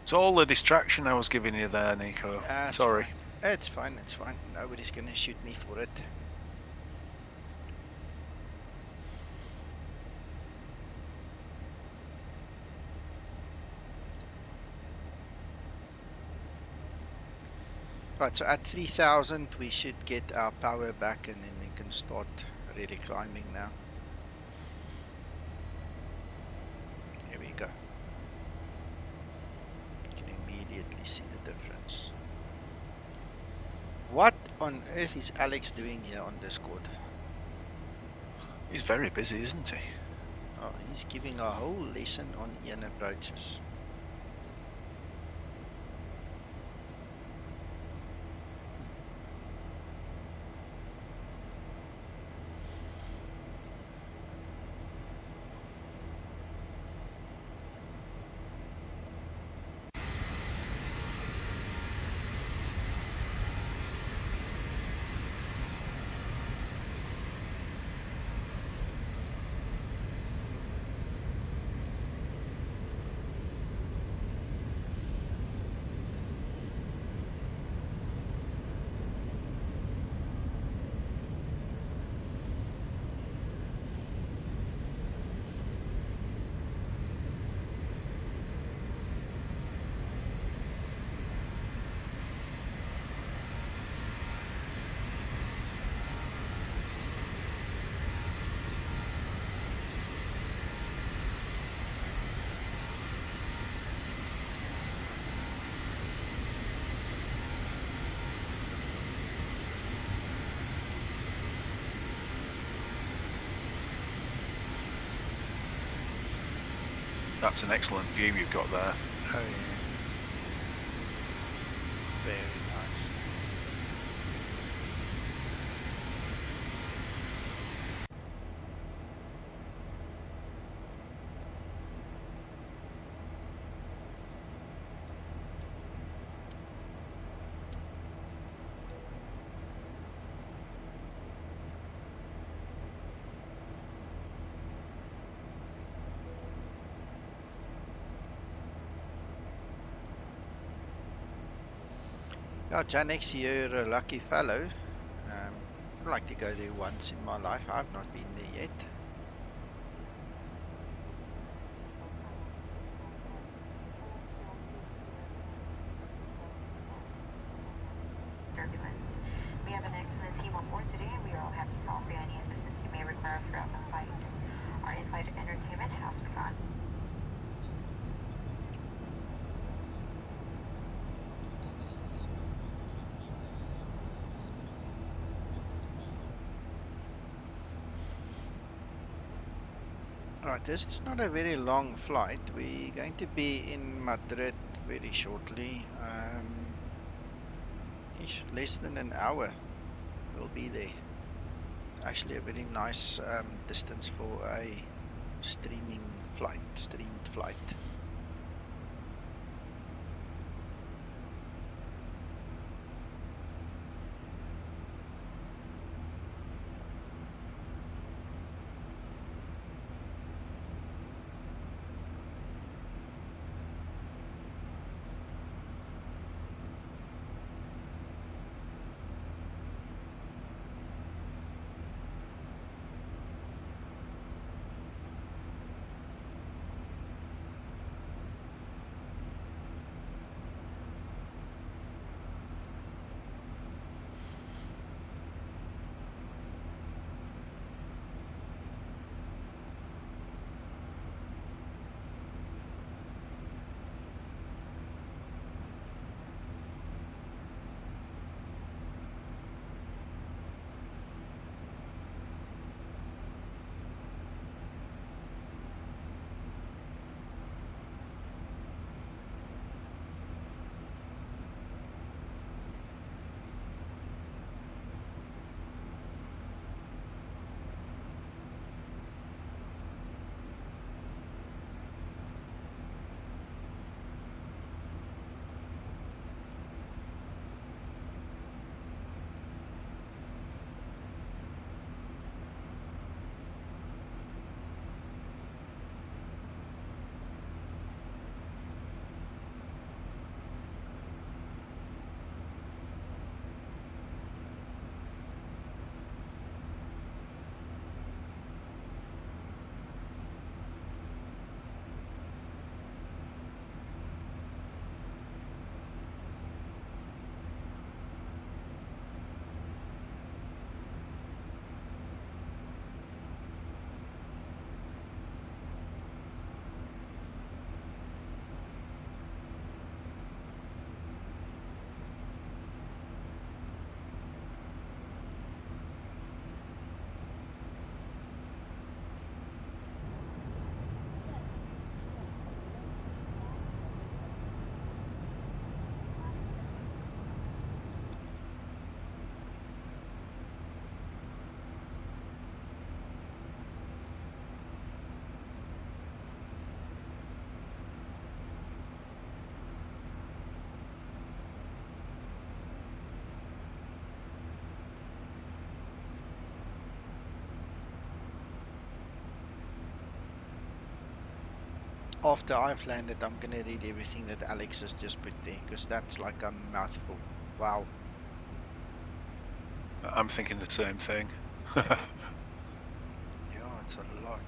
It's all the distraction I was giving you there, Nico. That's Sorry. fine. It's fine, it's fine. Nobody's gonna shoot me for it. Right, so at 3000 we should get our power back and then we can start really climbing now. Here we go. You can immediately see the difference. What on earth is Alex doing here on Discord? He's very busy, isn't he? Oh, he's giving a whole lesson on Ian approaches. That's an excellent view you've got there. Oh yeah. Very nice. Yeah, Janex, you're a lucky fellow. I'd like to go there once in my life. I've not been there yet. Turbulence. We have an excellent team on board today, and we are all happy to offer you any assistance you may require throughout the flight. Our in-flight entertainment has begun. Right, this is not a very long flight. We're going to be in Madrid very shortly. Less than an hour we'll be there. It's actually a very nice distance for a streamed flight. After I've landed, I'm gonna read everything that Alex has just put there because that's like a mouthful. Wow. I'm thinking the same thing. Yeah, it's a lot.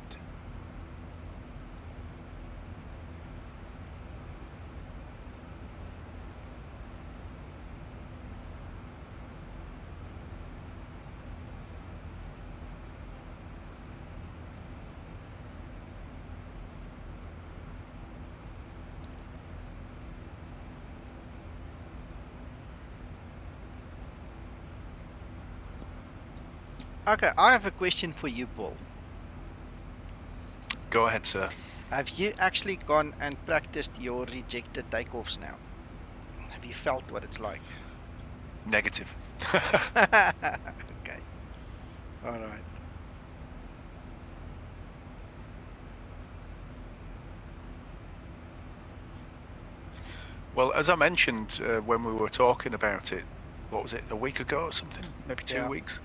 Okay, I have a question for you, Paul. Go ahead, sir. Have you actually gone and practiced your rejected takeoffs now? Have you felt what it's like? Negative. Okay. All right. Well, as I mentioned when we were talking about it, what was it, a week ago or something? Maybe 2 Yeah. weeks?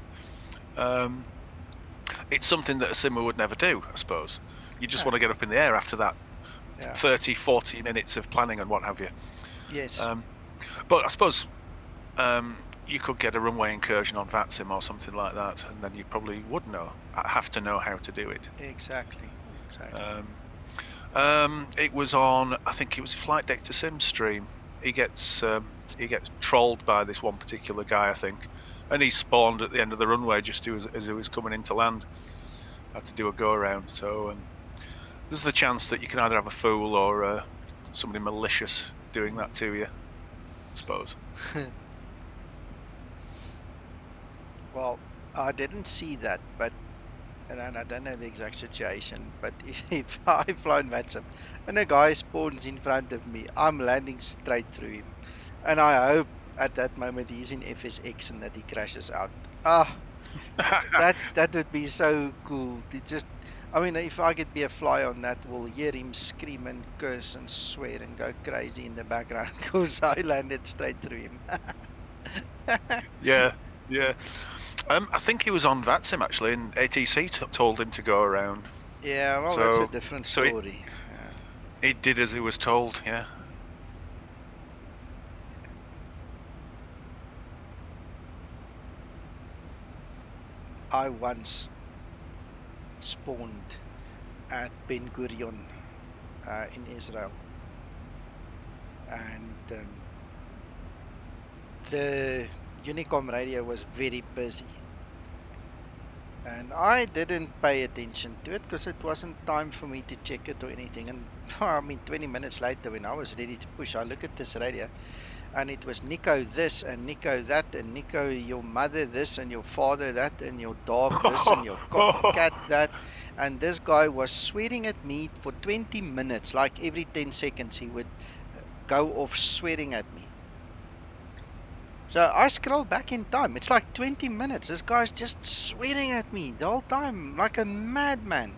It's something that a simmer would never do, I suppose. You just Ah, want to get up in the air after that yeah. 30, 40 minutes of planning and what have you. Yes. But I suppose you could get a runway incursion on VATSIM or something like that, and then you probably would have to know how to do it. Exactly. Exactly. It was on, I think it was Flight Deck to Sim stream. He gets trolled by this one particular guy, I think, and he spawned at the end of the runway just as he was coming into land. I had to do a go around. So there's the chance that you can either have a fool or somebody malicious doing that to you, I suppose. Well, I didn't see that, but and I don't know the exact situation. But if I fly in Maxim and a guy spawns in front of me, I'm landing straight through him, and I hope at that moment he's in FSX and that he crashes out. Ah, that would be so cool to just. I mean, if I could be a fly on that wall, hear him scream and curse and swear and go crazy in the background because I landed straight through him. Yeah, yeah. I think he was on VATSIM actually, and ATC told him to go around. Yeah, well, that's a So, different so he, story. Yeah. he did as he was told. Yeah. I once spawned at Ben Gurion in Israel, and the Unicom radio was very busy. And I didn't pay attention to it because it wasn't time for me to check it or anything. And I mean, 20 minutes later, when I was ready to push, I look at this radio and it was Nico this and Nico that, and Nico, your mother this and your father that, and your dog this and your cat that. And this guy was swearing at me for 20 minutes, like every 10 seconds, he would go off swearing at me. So I scroll back in time. It's like 20 minutes. This guy's just swearing at me the whole time, like a madman.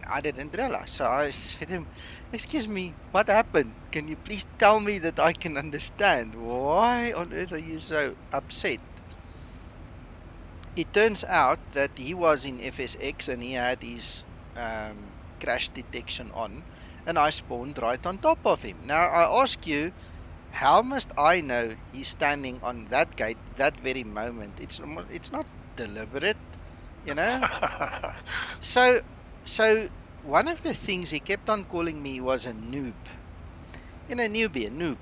I didn't realize. So I said to him, "Excuse me, what happened? Can you please tell me that I can understand? Why on earth are you so upset?" It turns out that he was in FSX and he had his crash detection on, and I spawned right on top of him. Now I ask you, how must I know he's standing on that gate that very moment? It's not deliberate, you know. So so one of the things he kept on calling me was a noob, newbie, a noob.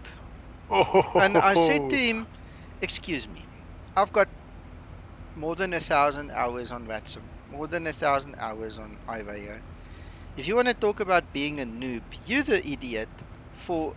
And I said to Oh, him, "Excuse me, I've got more than 1,000 hours on Watson, more than 1,000 hours on Ivayo. If you want to talk about being a noob, you're the idiot for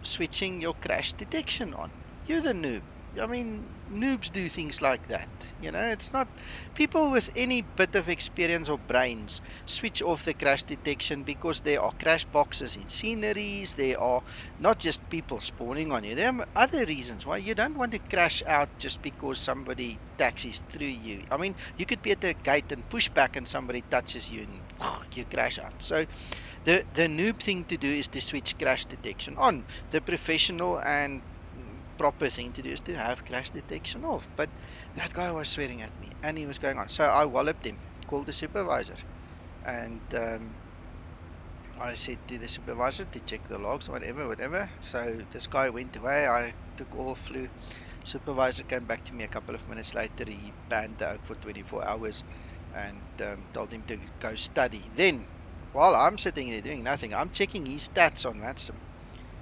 switching your crash detection on. You're the noob. I mean, noobs do things like that. It's not people with any bit of experience or brains switch off the crash detection because there are crash boxes in sceneries. There are not just people spawning on you. There are other reasons why you don't want to crash out just because somebody taxis through you. I mean, you could be at the gate and push back and somebody touches you and you crash out. So the noob thing to do is to switch crash detection on. The professional and proper thing to do is to have crash detection off. But that guy was swearing at me and he was going on. So I walloped him, called the supervisor, and I said to the supervisor to check the logs, whatever, whatever. So this guy went away. I took off, flew. Supervisor came back to me a couple of minutes later. He banned out for 24 hours and told him to go study. Then, while I'm sitting there doing nothing, I'm checking his stats on Watson.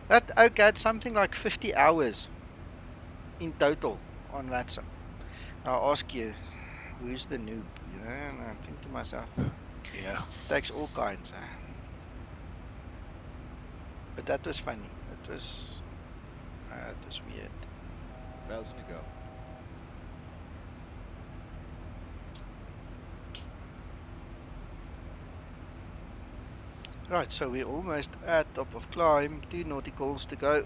That oak had something like 50 hours in total on Watson. I ask you, who's the noob? And I think to myself, yeah. takes all kinds. But that was funny. That was weird. 1,000 to go. Right, so we're almost at top of climb, 2 nauticals to go.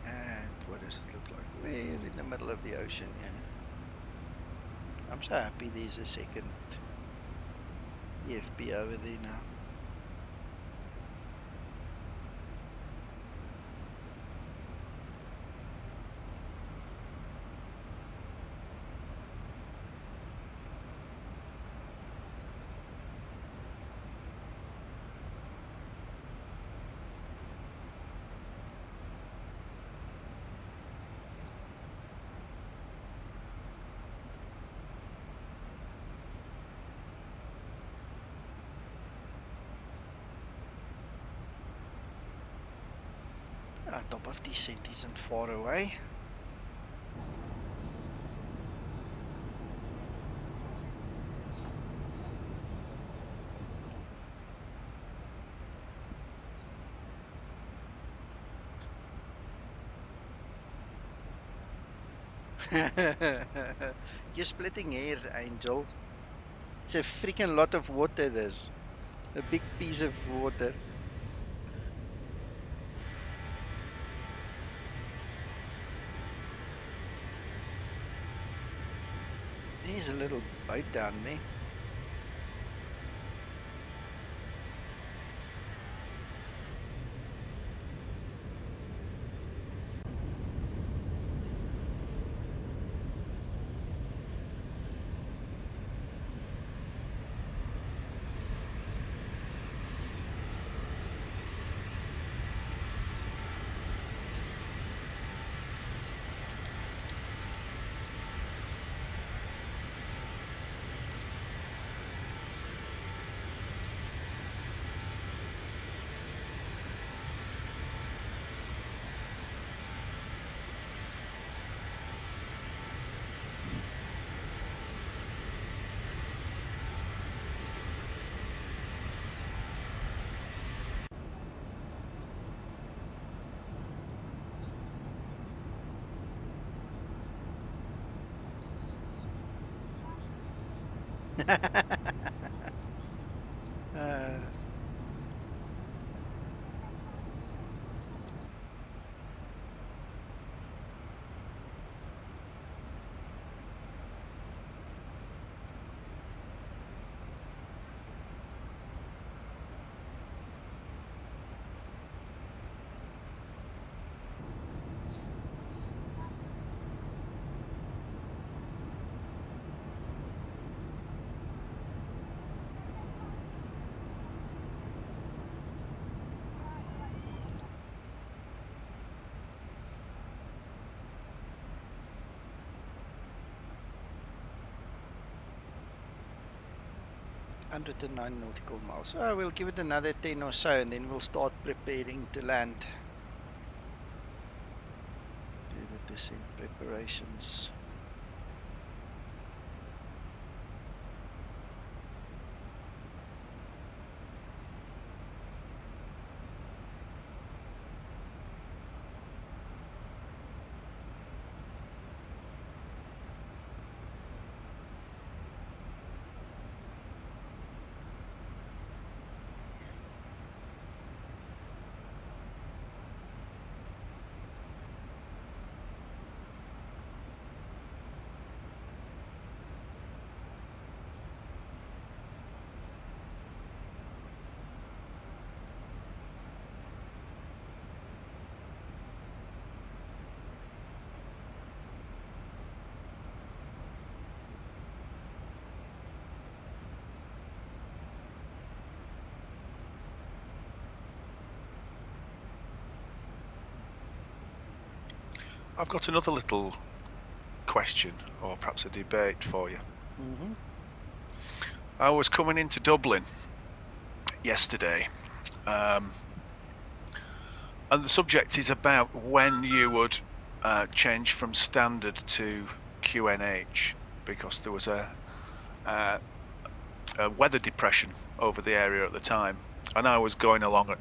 And what does it look like? We're in the middle of the ocean, yeah. I'm so happy there's a second EFP over there now. Top of descent isn't far away. You're splitting hairs, Angel. It's a freaking lot of water, this. A big piece of water. There's a little boat down there. uh, 109 nautical miles. Oh, we'll give it another 10 or so and then we'll start preparing to land. Do the descent preparations. I've got another little question, or perhaps a debate for you. Mm-hmm. I was coming into Dublin yesterday, and the subject is about when you would change from standard to QNH, because there was a weather depression over the area at the time, and I was going along at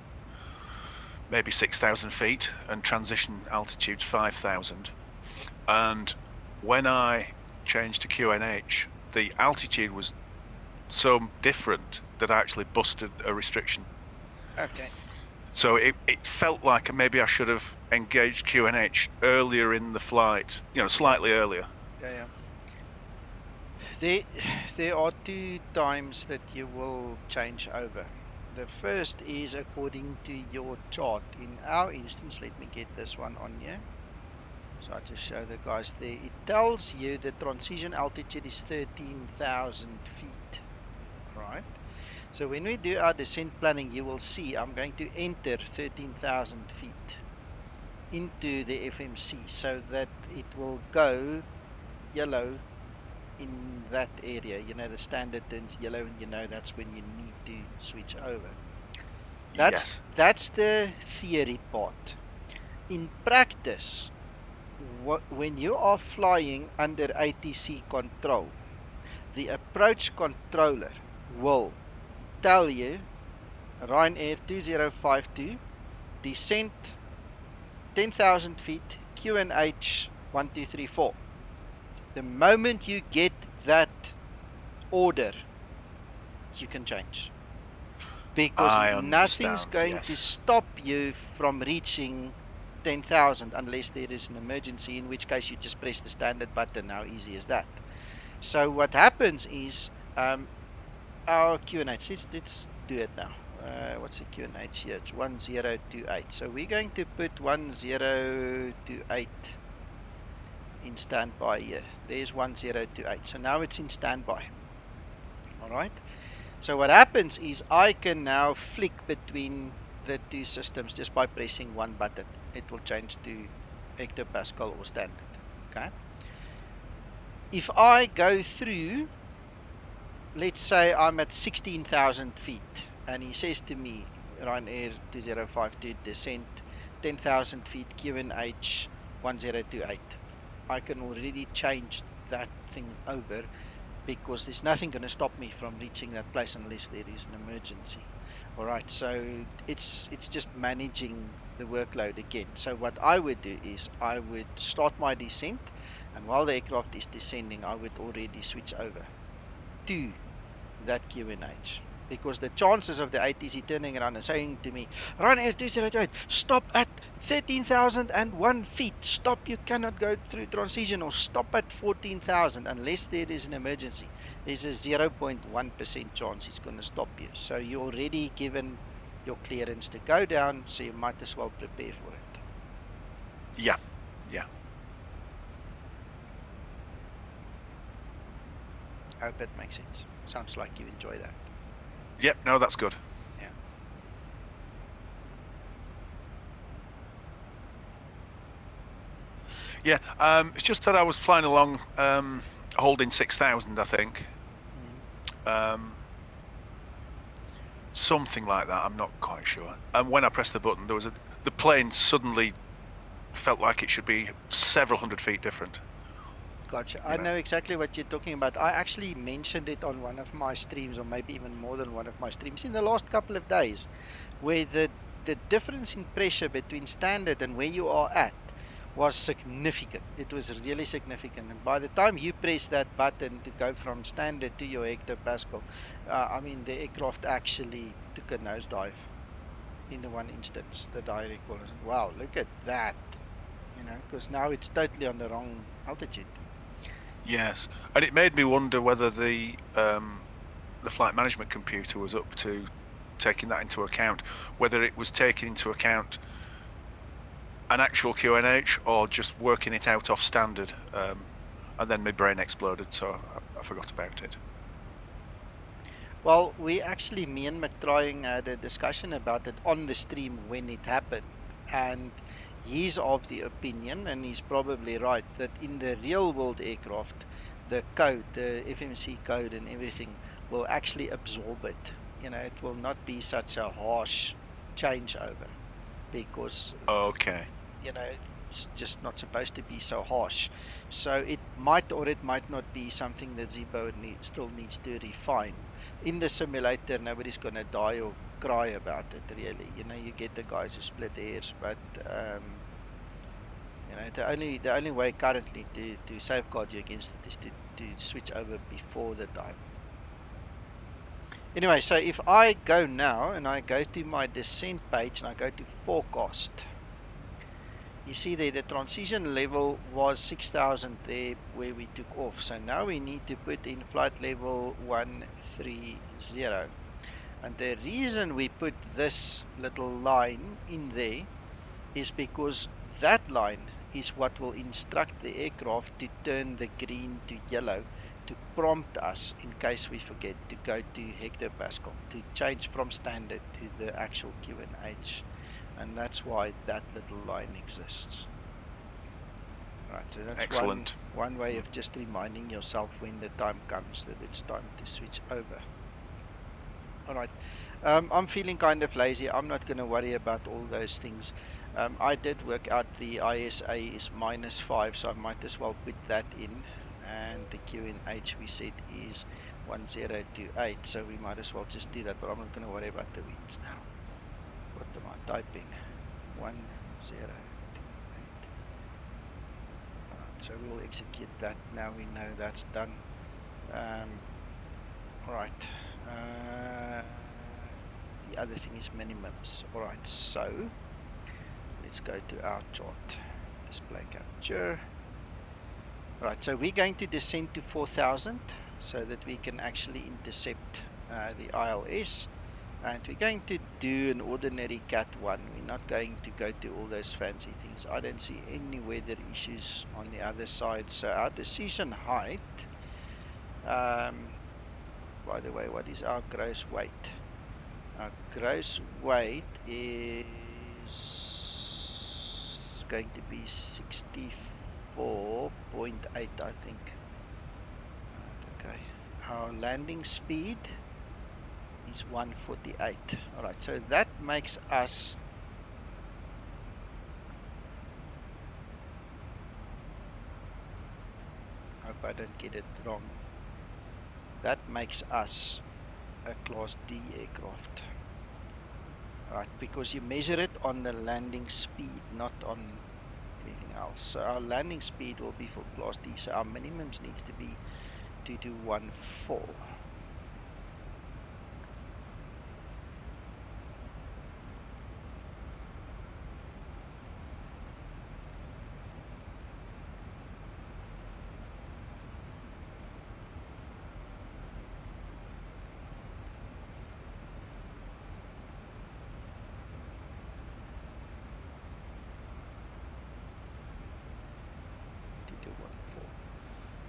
maybe 6,000 feet and transition altitude's 5,000. And when I changed to QNH, the altitude was so different that I actually busted a restriction. Okay. So it felt like maybe I should have engaged QNH earlier in the flight, slightly earlier. Yeah. There, there are two times that you will change over. The first is according to your chart. In our instance, let me get this one on here. So I just show the guys there. It tells you the transition altitude is 13,000 feet. Right. So when we do our descent planning, you will see I'm going to enter 13,000 feet into the FMC so that it will go yellow in that area. The standard turns yellow, and that's when you need to switch over. That's Yes. that's the theory part. In practice, when you are flying under ATC control, the approach controller will tell you Ryanair 2052 descent 10,000 feet QNH 1234. The moment you get that order, you can change, because I nothing's understand, going to yes. stop you from reaching 10,000 unless there is an emergency, in which case you just press the standard button. How easy is that? So what happens is our QNH, let's do it now. What's the QNH here? It's 1028. So we're going to put 1028 in standby here. There's 1028. So now it's in standby. All right. So what happens is I can now flick between the two systems just by pressing one button. It will change to hectopascal or standard. Okay. If I go through, let's say I'm at 16,000 feet, and he says to me, Ryanair 2052 descent 10,000 feet QNH 1028. I can already change that thing over, because there's nothing going to stop me from reaching that place unless there is an emergency. All right, so it's just managing the workload again. So what I would do is I would start my descent, and while the aircraft is descending, I would already switch over to that QNH, because the chances of the ATC turning around and saying to me, "Run Air 208, stop at 13,001 feet, stop, you cannot go through transition," or "stop at 14,000," unless there is an emergency, there's a 0.1% chance he's going to stop you. So you're already given your clearance to go down, so you might as well prepare for it. Yeah. I hope that makes sense. Sounds like you enjoy that. Yep, no, that's good. Yeah. Yeah, it's just that I was flying along holding 6,000, I think. Something like that, I'm not quite sure. And when I pressed the button, the plane suddenly felt like it should be several hundred feet different. Gotcha. I know exactly what you're talking about. I actually mentioned it on one of my streams, or maybe even more than one of my streams, in the last couple of days, where the difference in pressure between standard and where you are at was significant. It was really significant. And by the time you press that button to go from standard to your hectopascal, the aircraft actually took a nosedive in the one instance that I recall. I said, wow, look at that. Because now it's totally on the wrong altitude. Yes, and it made me wonder whether the flight management computer was up to taking that into account, whether it was taking into account an actual QNH or just working it out off standard. And then my brain exploded, so I forgot about it. Well, me and McTrying had a discussion about it on the stream when it happened. And he's of the opinion, and he's probably right, that in the real world aircraft, the code, the FMC code and everything will actually absorb it. It will not be such a harsh changeover, because Okay. it's just not supposed to be so harsh. So it might or it might not be something that Zibo still needs to refine. In the simulator, nobody's going to die or cry about it, really. You get the guys who split hairs, but You know, the only way currently to safeguard you against it is to switch over before the time. Anyway, so if I go now and I go to my descent page and I go to forecast, you see there the transition level was 6,000 there where we took off. So now we need to put in flight level 130. And the reason we put this little line in there is because that line is what will instruct the aircraft to turn the green to yellow to prompt us in case we forget to go to hectopascal, to change from standard to the actual QNH. And that's why that little line exists. Right, so that's Excellent. one way of just reminding yourself when the time comes that it's time to switch over. All right. I'm feeling kind of lazy. I'm not going to worry about all those things. I did work out the ISA is -5, so I might as well put that in. And the QNH we said is 1028, so we might as well just do that. But I'm not going to worry about the winds now. What am I typing? 1028. All right, so we'll execute that now. We know that's done. All right. The other thing is minimums. All right, so let's go to our chart. Display capture. All right, so we're going to descend to 4,000 so that we can actually intercept the ILS. And we're going to do an ordinary Cat 1. We're not going to go to all those fancy things. I don't see any weather issues on the other side. So our decision height, by the way, what is our gross weight? Our gross weight is going to be 64.8, I think. Okay. Our landing speed is 148. All right, so that makes us hope I don't get it wrong. That makes us a Class D aircraft. Right, because you measure it on the landing speed, not on anything else. So our landing speed will be for Class D. So our minimums needs to be 2214.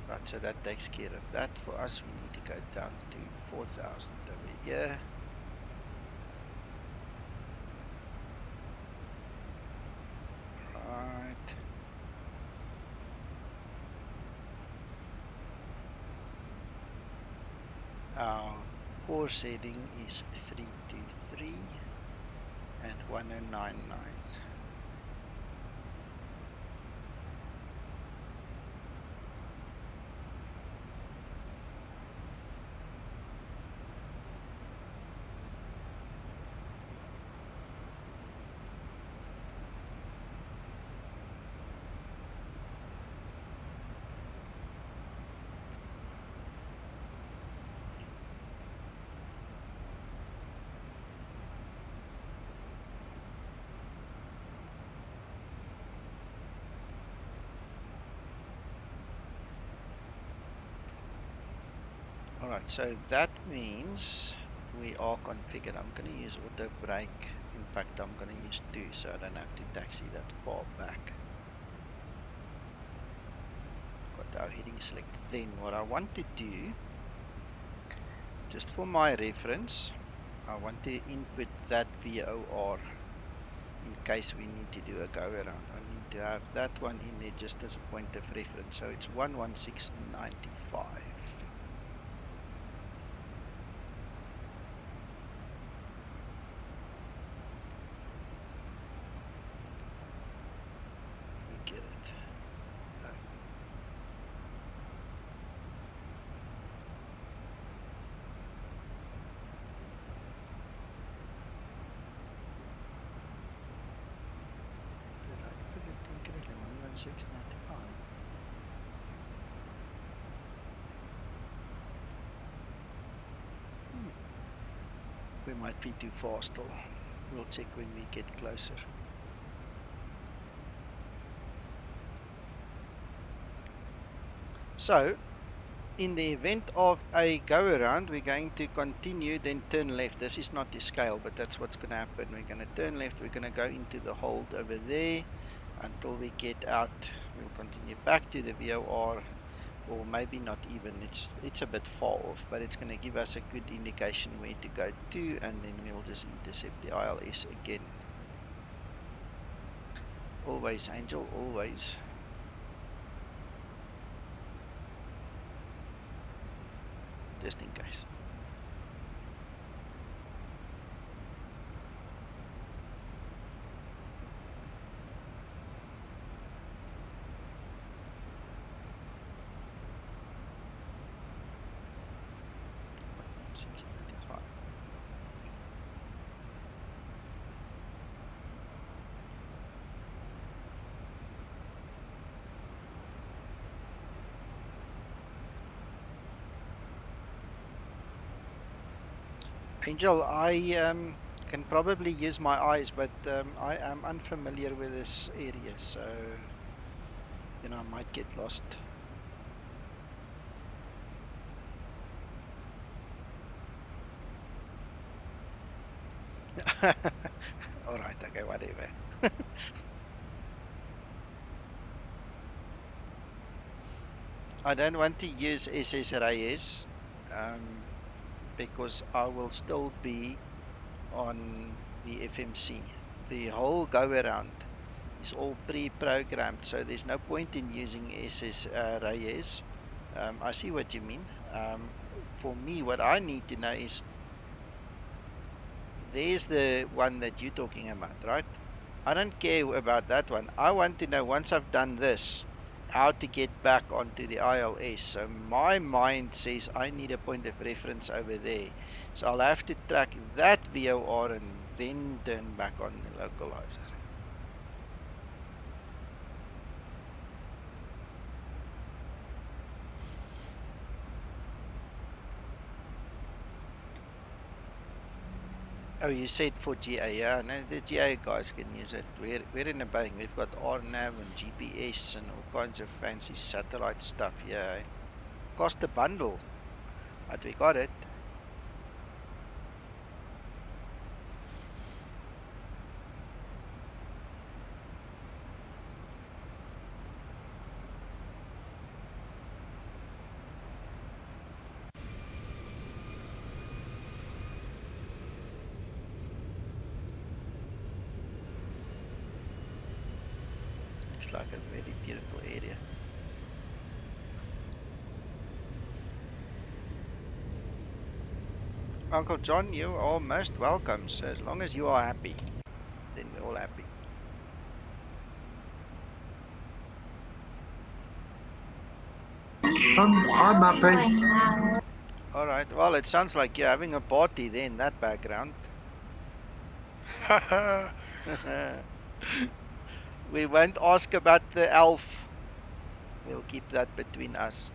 Right, so that takes care of that. For us, we need to go down to 4,000 over here. Right. Our course heading is 323 and 1099. Alright, so that means we are configured. I'm going to use auto brake. In fact, I'm going to use 2 so I don't have to taxi that far back. Got our heading select. Then what I want to do, just for my reference, I want to input that VOR in case we need to do a go around. I need to have that one in there just as a point of reference. So it's 116.95. Get it. No. Did I input it incorrectly? 695. We might be too fast still. We'll check when we get closer. So, in the event of a go around, we're going to continue, then turn left. This is not the scale, but that's what's going to happen. We're going to turn left. We're going to go into the hold over there until we get out. We'll continue back to the VOR, or maybe not even. It's a bit far off, but it's going to give us a good indication where to go to, and then we'll just intercept the ILS again. Always, Angel, always. Just in case. Angel, I can probably use my eyes, but I am unfamiliar with this area, so you know I might get lost. All right, okay, whatever. I don't want to use SS Reyes because I will still be on the FMC. The whole go around is all pre-programmed, so there's no point in using SS Reyes. I see what you mean. For me, what I need to know is there's the one that you're talking about, right? I don't care about that one. I want to know once I've done this, how to get back onto the ILS. So my mind says I need a point of reference over there. So I'll have to track that VOR and then turn back on the localizer. Oh, you said for GA, yeah. No, the GA guys can use it. We're in a Boeing. We've got RNAV and GPS and all kinds of fancy satellite stuff. Yeah, cost a bundle, but we got it. Looks like a very beautiful area. Uncle John, you are most welcome. So as long as you are happy, then we're all happy. I'm happy. All right. Well, it sounds like you're having a party there in that background. We won't ask about the elf. We'll keep that between us.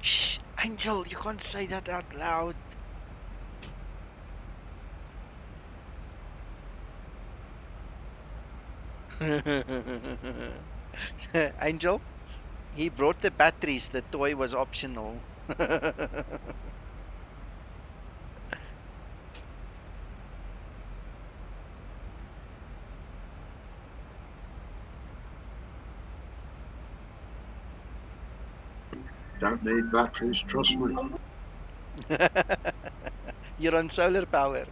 Shh, Angel, you can't say that out loud. Angel, he brought the batteries. The toy was optional. Don't need batteries, trust me. You're on solar power.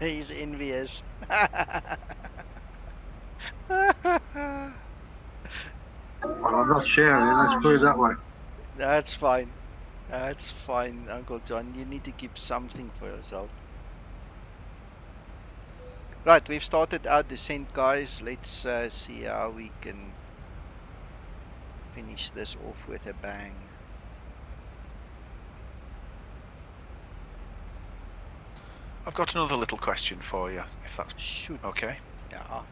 He's envious. Well, I'm not sharing, let's put it that way. That's fine. That's fine, Uncle John. You need to keep something for yourself. Right, we've started our descent, guys. Let's see how we can finish this off with a bang. I've got another little question for you, if that's Shoot. okay. Yeah.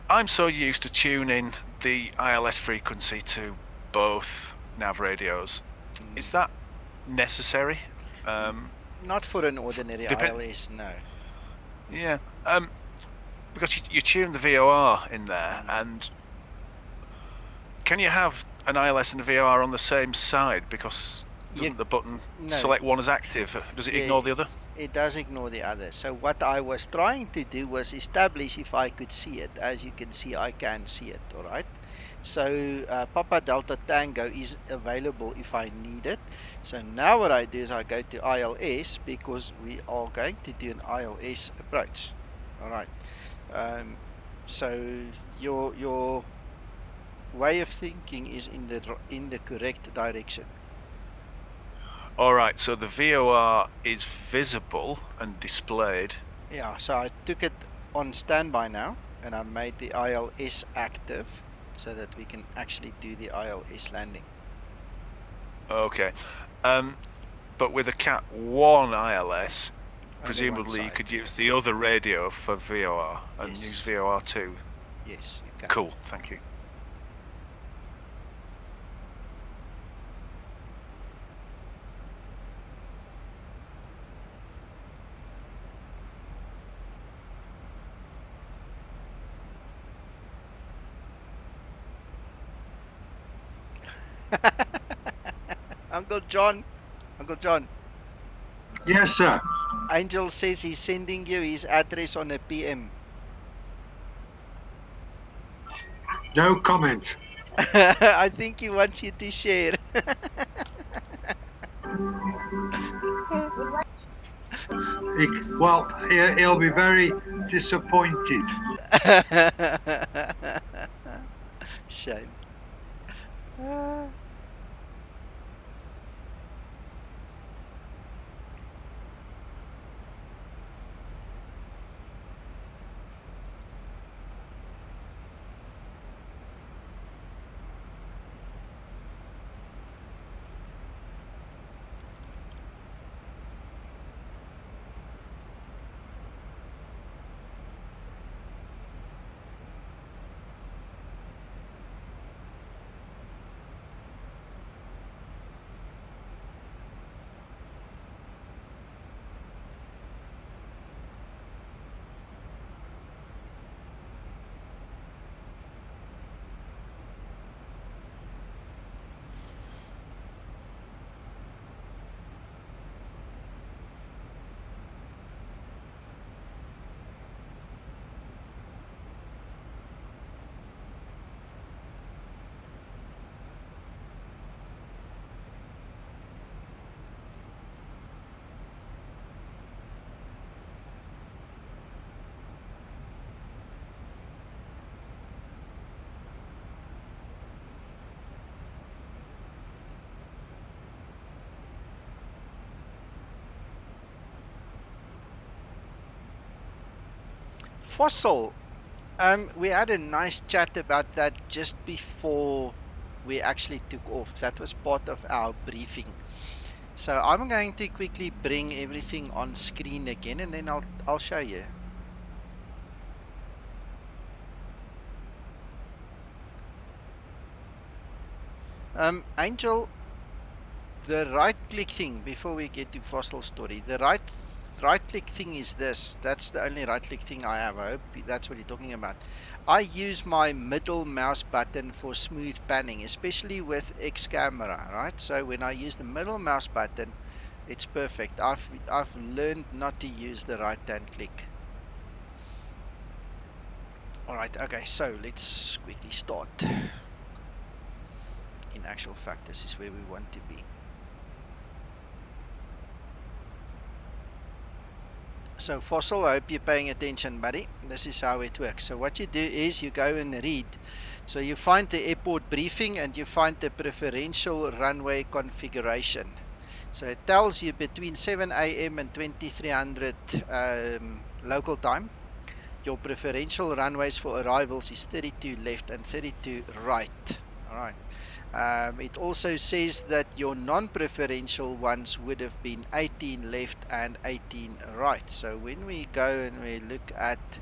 I'm so used to tuning the ILS frequency to both nav radios. Is that necessary? Not for an ordinary Depend. ILS, no. Yeah. Because you tune the VOR in there, Mm. and can you have an ILS and a VOR on the same side? Because doesn't the button No. select one as active? Does it ignore the other? It does ignore the other. So what I was trying to do was establish if I could see it. As you can see, I can see it, all right? So Papa Delta Tango is available if I need it. So now what I do is I go to ILS because we are going to do an ILS approach, all right? So your way of thinking is in the correct direction. All right. So the VOR is visible and displayed. Yeah, so I took it on standby now and I made the ILS active so that we can actually do the ILS landing. Okay. But with a Cat 1 ILS, Only one presumably you side. could use the other radio for VOR and use Yes. VOR 2. Yes, you can. Cool. Thank you. Uncle John. Uncle John. Yes, sir. Angel says he's sending you his address on a PM. No comment. I think he wants you to share. Well, he'll be very disappointed. Shame. Ah. Fossil. We had a nice chat about that just before we actually took off. That was part of our briefing. So I'm going to quickly bring everything on screen again, and then I'll show you. Angel, the right click thing before we get to fossil story, the right click thing is this. That's the only right click thing I have. I hope that's what you're talking about. I use my middle mouse button for smooth panning, especially with X camera, right? So when I use the middle mouse button, it's perfect. I've learned not to use the right hand click. All right, okay, so let's quickly start. In actual fact, this is where we want to be. So Fossil, I hope you're paying attention, buddy. This is how it works. So what you do is you go and read. So you find the airport briefing and you find the preferential runway configuration. So it tells you between 7 a.m. and 2300 local time. Your preferential runways for arrivals is 32 left and 32 right. All right. It also says that your non-preferential ones would have been 18 left and 18 right. So when we go and we look at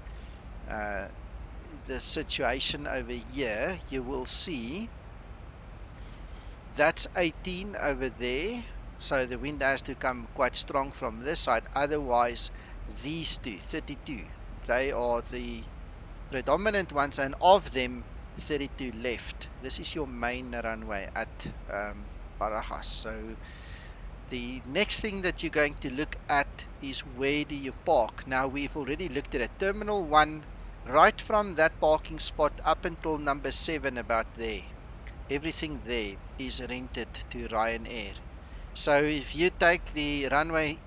the situation over here, you will see that's 18 over there. So the wind has to come quite strong from this side. Otherwise, these two, 32, they are the predominant ones, and of them 32 left. This is your main runway at Barajas. So the next thing that you're going to look at is where do you park. Now we've already looked at it. Terminal 1, right from that parking spot up until number 7, about there, everything there is rented to Ryanair. So if you take the runway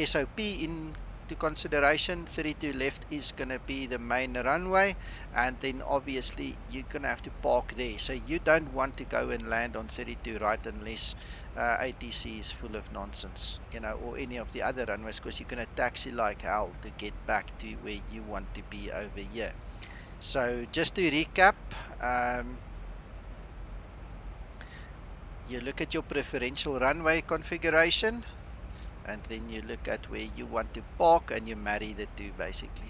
SOP into consideration, 32 left is going to be the main runway, and then obviously you're going to have to park there. So you don't want to go and land on 32 right unless ATC is full of nonsense, you know, or any of the other runways, because you're going to taxi like hell to get back to where you want to be over here. So just to recap, you look at your preferential runway configuration, and then you look at where you want to park and you marry the two basically.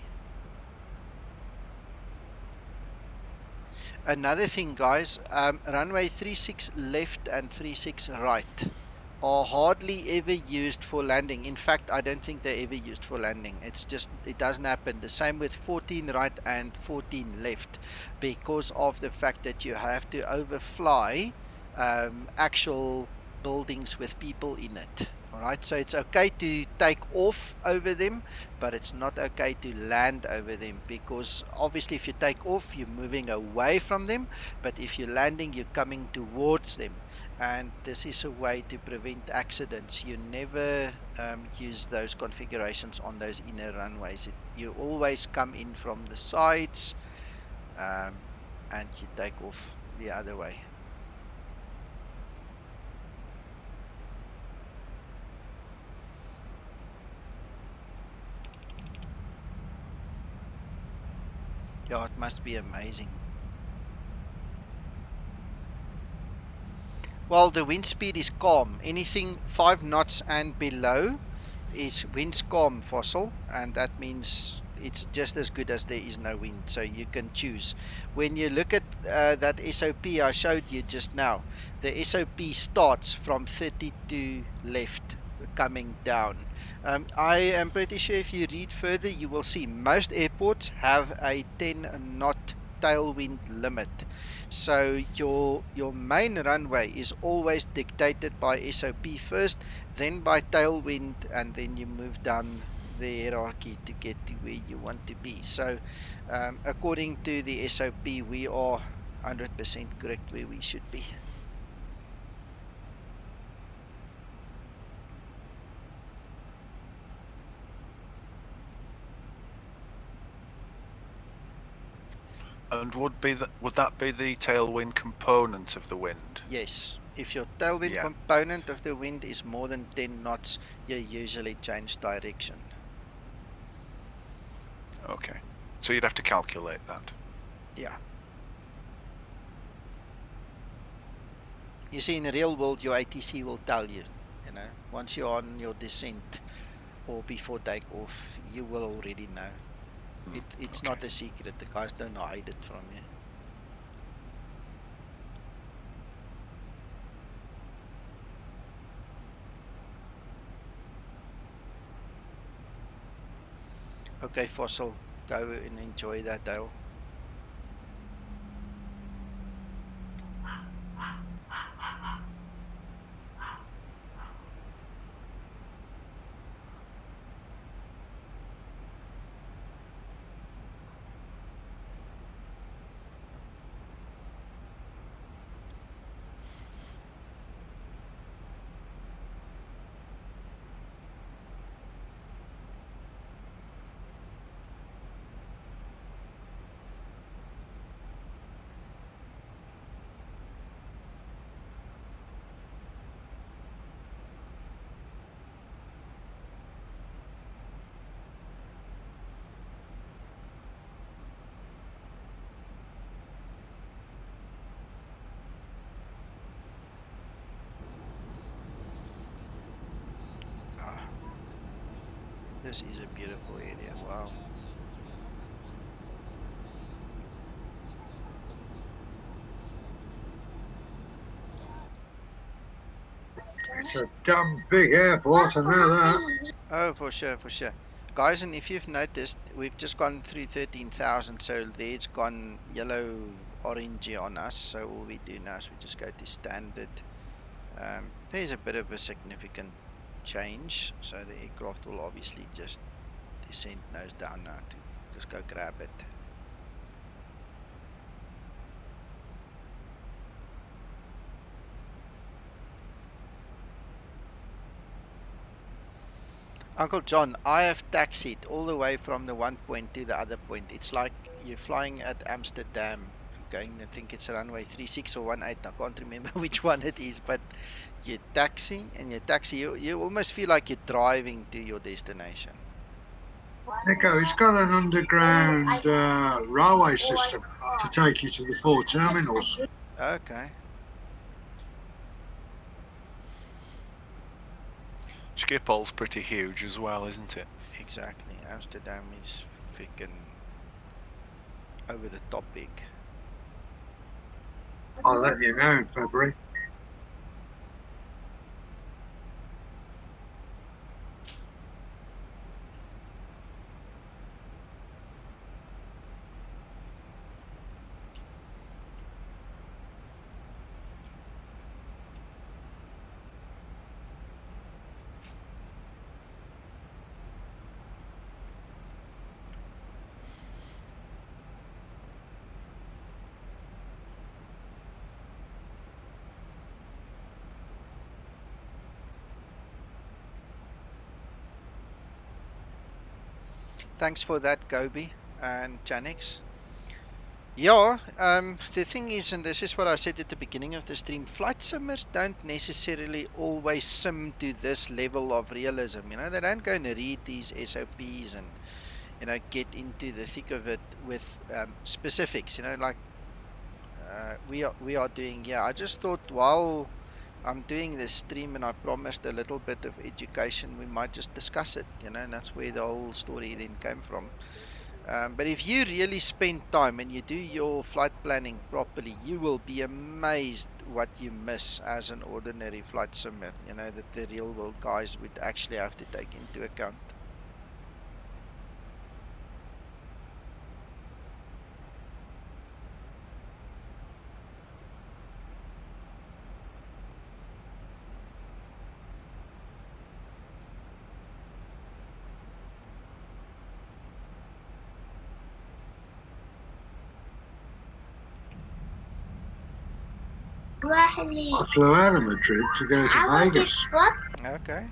Another thing, guys, runway 36 left and 36 right are hardly ever used for landing. In fact, I don't think they're ever used for landing. It's just, it doesn't happen. The same with 14 right and 14 left, because of the fact that you have to overfly actual buildings with people in it. All right, so it's okay to take off over them, but it's not okay to land over them, because obviously if you take off, you're moving away from them, but if you're landing, you're coming towards them. And this is a way to prevent accidents. You never use those configurations on those inner runways. You always come in from the sides and you take off the other way. Yeah, it must be amazing. Well, the wind speed is calm. Anything 5 knots and below is wind's calm, Fossil, and that means it's just as good as there is no wind, so you can choose. When you look at that SOP I showed you just now, the SOP starts from 32 left coming down. I am pretty sure if you read further, you will see most airports have a 10 knot tailwind limit. So your main runway is always dictated by SOP first, then by tailwind, and then you move down the hierarchy to get to where you want to be. So according to the SOP, we are 100% correct where we should be. And would that be the tailwind component of the wind? Yes. If your tailwind component of the wind is more than 10 knots, you usually change direction. Okay. So you'd have to calculate that. Yeah. You see, in the real world, your ATC will tell you, once you're on your descent or before takeoff, you will already know. It's Okay. not a secret. The guys don't hide it from you. Okay, Fossil, go and enjoy that, Dale. Ah, this is a beautiful area. Wow. It's a damn big airport, I know that. Oh, for sure, for sure. Guys, and if you've noticed, we've just gone through 13,000, so there it's gone yellow, orangey on us. So all we do now is we just go to standard. There's a bit of a significant change, so the aircraft will obviously just descend nose down now to just go grab it. Uncle John, I have taxied all the way from the one point to the other point. It's like you're flying at Amsterdam, going, I think it's runway 36 or 18. I can't remember which one it is, but you taxi and you taxi. You almost feel like you're driving to your destination. Nico, it's got an underground railway system to take you to the 4 terminals. Okay, Schiphol's pretty huge as well, isn't it? exactly. Amsterdam is freaking over the top big. I'll let you know in February. Thanks for that, Gobi and Janix. Yeah, the thing is, and this is what I said at the beginning of the stream, flight simmers don't necessarily always sim to this level of realism. They don't go and read these SOPs and, get into the thick of it with specifics, like we are doing. Yeah, I just thought while I'm doing this stream and I promised a little bit of education, we might just discuss it, and that's where the whole story then came from. But if you really spend time and you do your flight planning properly, you will be amazed what you miss as an ordinary flight simmer, that the real world guys would actually have to take into account. I flew out of Madrid to go to Vegas. Okay.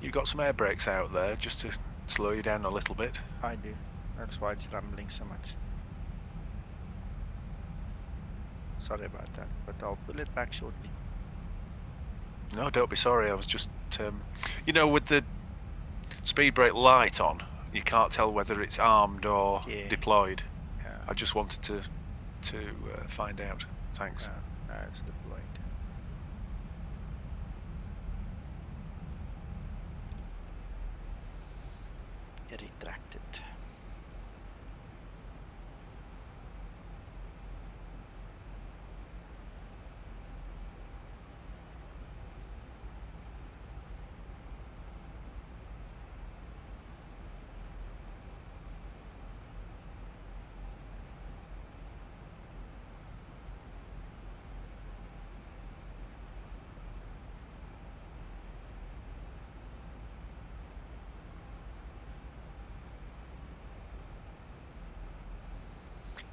You got some air brakes out there just to slow you down a little bit? I do. That's why it's rumbling so much. Sorry about that, but I'll pull it back shortly. No, don't be sorry. I was just, you know, with the speed brake light on, you can't tell whether it's armed or deployed. Yeah. I just wanted to find out. Thanks. No, it's deployed. Retracted.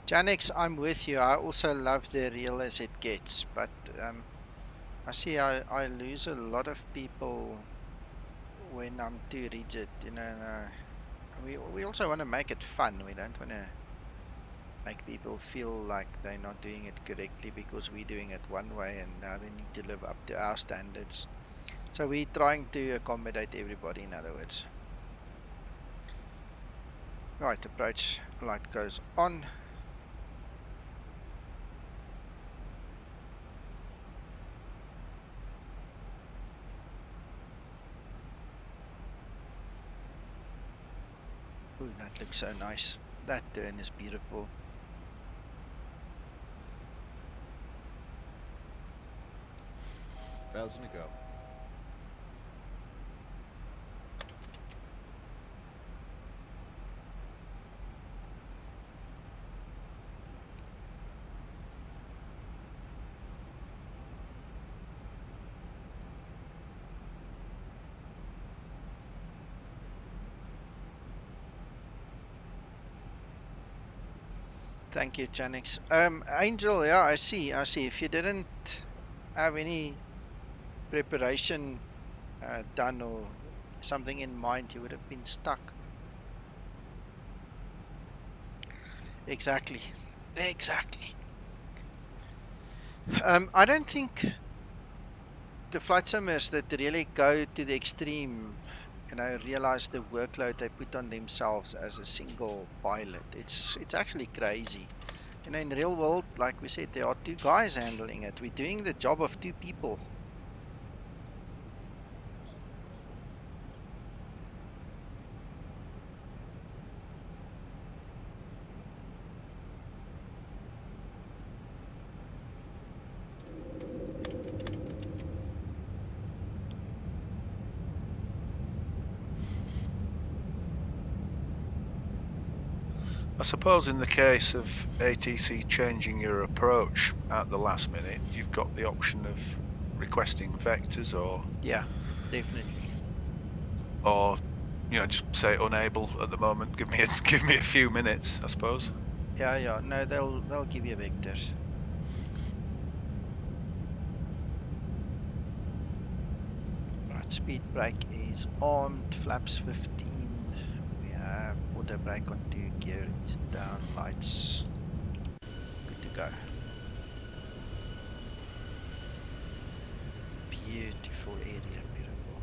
Janix, I'm with you. I also love the real as it gets, but I see I lose a lot of people when I'm too rigid. You know, we also want to make it fun. We don't want to make people feel like they're not doing it correctly because we're doing it one way and now they need to live up to our standards. So we're trying to accommodate everybody, in other words. Right, approach light goes on. Ooh, that looks so nice. That turn is beautiful. Thousand to go. Thank you, Janix. Angel, yeah, I see. If you didn't have any preparation done or something in mind, you would have been stuck. Exactly. I don't think the flight simmers that really go to the extreme, you know, realize the workload they put on themselves as a single pilot. It's actually crazy. You know, in the real world, like we said, there are two guys handling it. We're doing the job of two people. I suppose in the case of ATC changing your approach at the last minute, you've got the option of requesting vectors or... Yeah, definitely. Or, you know, just say unable at the moment. Give me a few minutes, I suppose. Yeah. No, they'll give you vectors. Right, speed brake is armed. Flaps 15. We have auto brake on 2. Gear is down. Lights. Good to go. Beautiful area. Beautiful.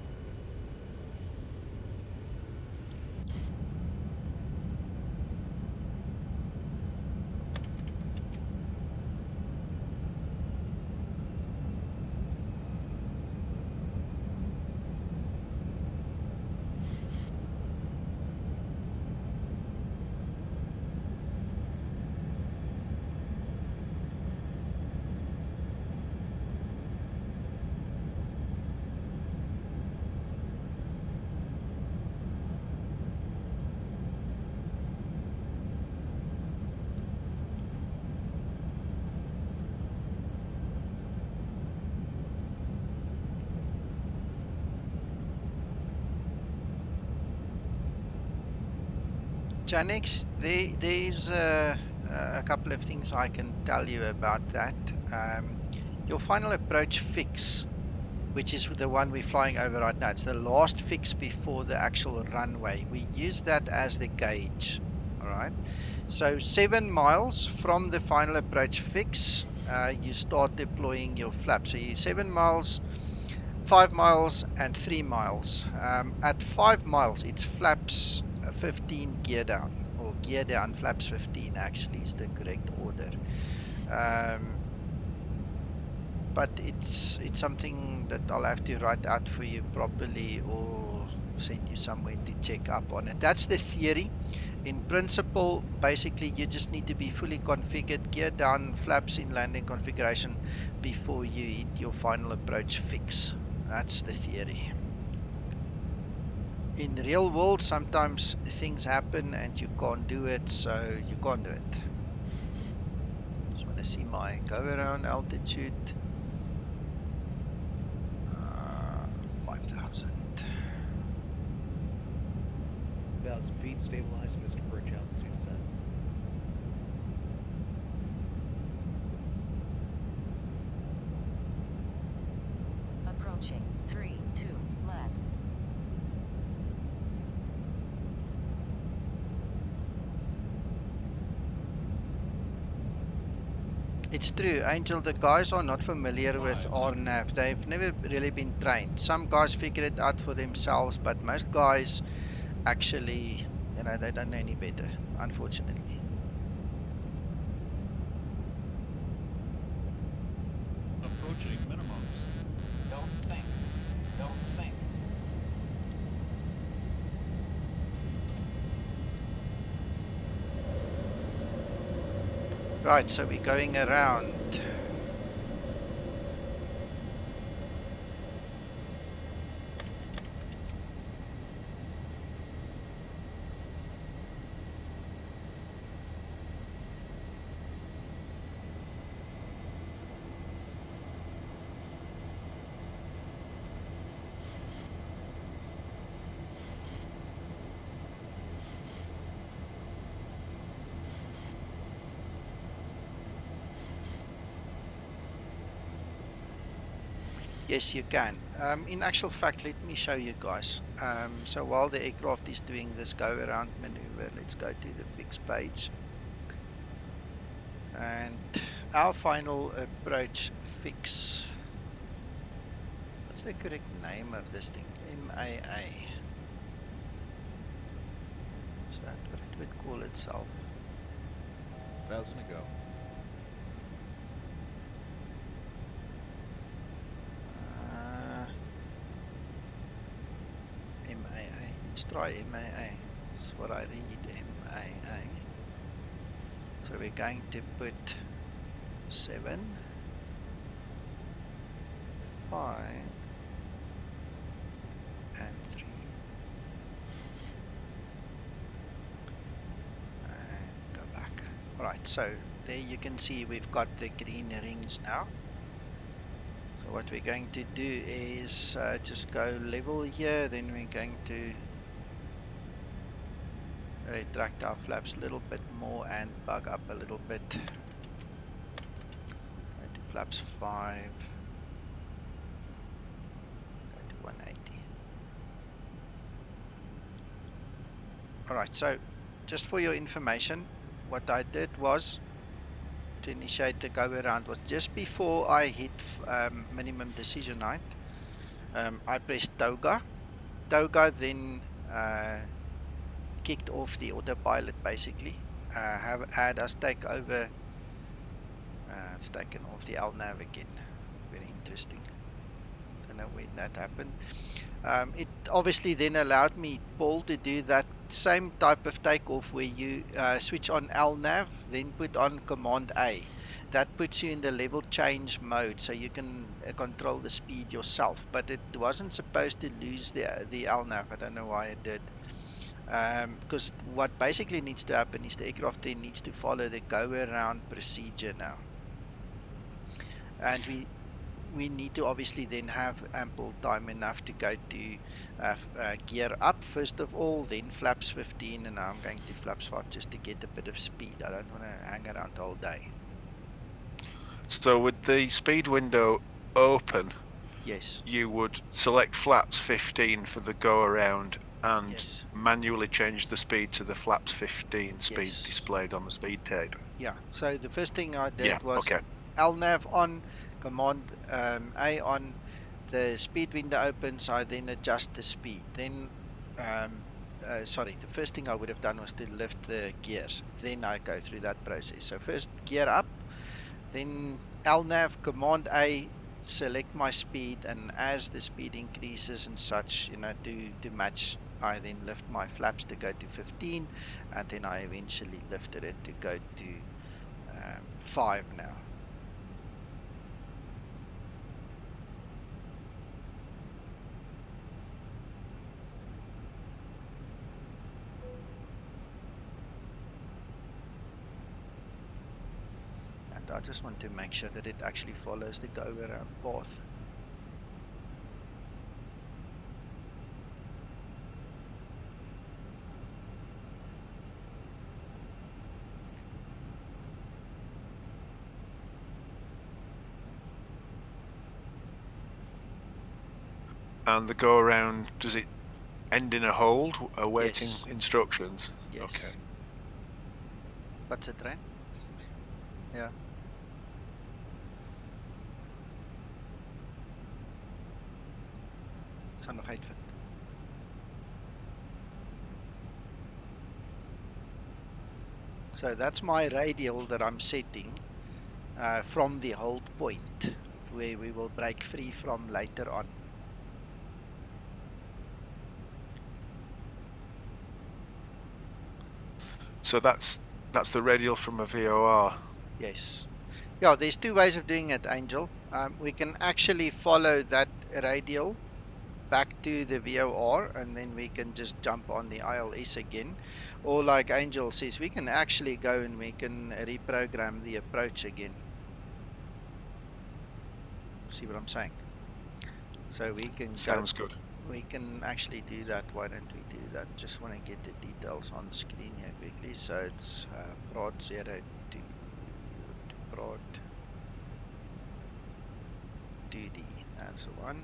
Janix, there's a couple of things I can tell you about that. Your final approach fix which is the one we're flying over right now. It's the last fix before the actual runway. We use that as the gauge. All right. So 7 miles from the final approach fix, you start deploying your flaps. So you 7 miles, 5 miles, and 3 miles. At 5 miles, it's flaps 15 gear down, or gear down flaps 15 actually is the correct order. But it's something that I'll have to write out for you properly or send you somewhere to check up on it. That's the theory. In principle, basically you just need to be fully configured, gear down, flaps in landing configuration before you hit your final approach fix. That's the theory. In the real world, sometimes things happen and you can't do it, so you can't do it. Just want to see my go around altitude. 5,000. 1,000 feet, stabilized, Mr. Perch, altitude set. Approaching. 3, 2, left. It's true, Angel, the guys are not familiar with RNAV. They've never really been trained. Some guys figure it out for themselves, but most guys actually, they don't know any better, unfortunately. Approaching minimums. Don't think. Don't think. Right, so we're going around. Yes, you can. In actual fact, let me show you guys. So while the aircraft is doing this go around maneuver, let's go to the fix page. And our final approach fix. What's the correct name of this thing? MAA. Is that what it would call itself? 1,000 to go. MAA. Let's try MAA. That's what I read. MAA. So we're going to put 7, 5, and 3. And go back. Alright, so there you can see we've got the green rings now. So what we're going to do is just go level here, then we're going to retract our flaps a little bit more and bug up a little bit. Go to flaps 5, go to 180. Alright, so just for your information, what I did was to initiate the go around was just before I hit minimum decision height. I pressed toga. Toga then kicked off the autopilot basically. Had us take over. It's taken off the LNAV again. Very interesting. Don't know when that happened. It obviously then allowed me, Paul, to do that same type of takeoff where you switch on LNAV, then put on Command A. That puts you in the level change mode, so you can control the speed yourself. But it wasn't supposed to lose the LNAV. I don't know why it did. Because what basically needs to happen is the aircraft then needs to follow the go around procedure now. And we need to obviously then have ample time enough to go to gear up first of all, then flaps 15, and now I'm going to flaps 5 just to get a bit of speed. I don't want to hang around all day. So with the speed window open, Yes. you would select flaps 15 for the go around and Yes. manually change the speed to the flaps 15 speed Yes. displayed on the speed tape. Yeah. So the first thing I Yeah, did was okay. LNAV on, command A on, the speed window opens, I then adjust the speed. Then, sorry, the first thing I would have done was to lift the gears. Then I go through that process. So first gear up, then LNAV, command A, select my speed, and as the speed increases and such, to match, I then lift my flaps to go to 15, and then I eventually lifted it to go to 5 now. And I just want to make sure that it actually follows the go around path. And the go around, does it end in a hold, awaiting Yes. instructions? Yes. Okay. Wat's het, Rijn? Ja. Sal nog uitvind. So that's my radial that I'm setting from the hold point, where we will break free from later on. So that's the radial from a VOR. Yes. Yeah, there's two ways of doing it, Angel. We can actually follow that radial back to the VOR, and then we can just jump on the ILS again. Or like Angel says, we can actually go and we can reprogram the approach again. See what I'm saying? So we can Sounds good. we can actually do that. Why don't we do that? Just want to get the details on screen here quickly. So it's prod 02 to prod 2D. That's the one.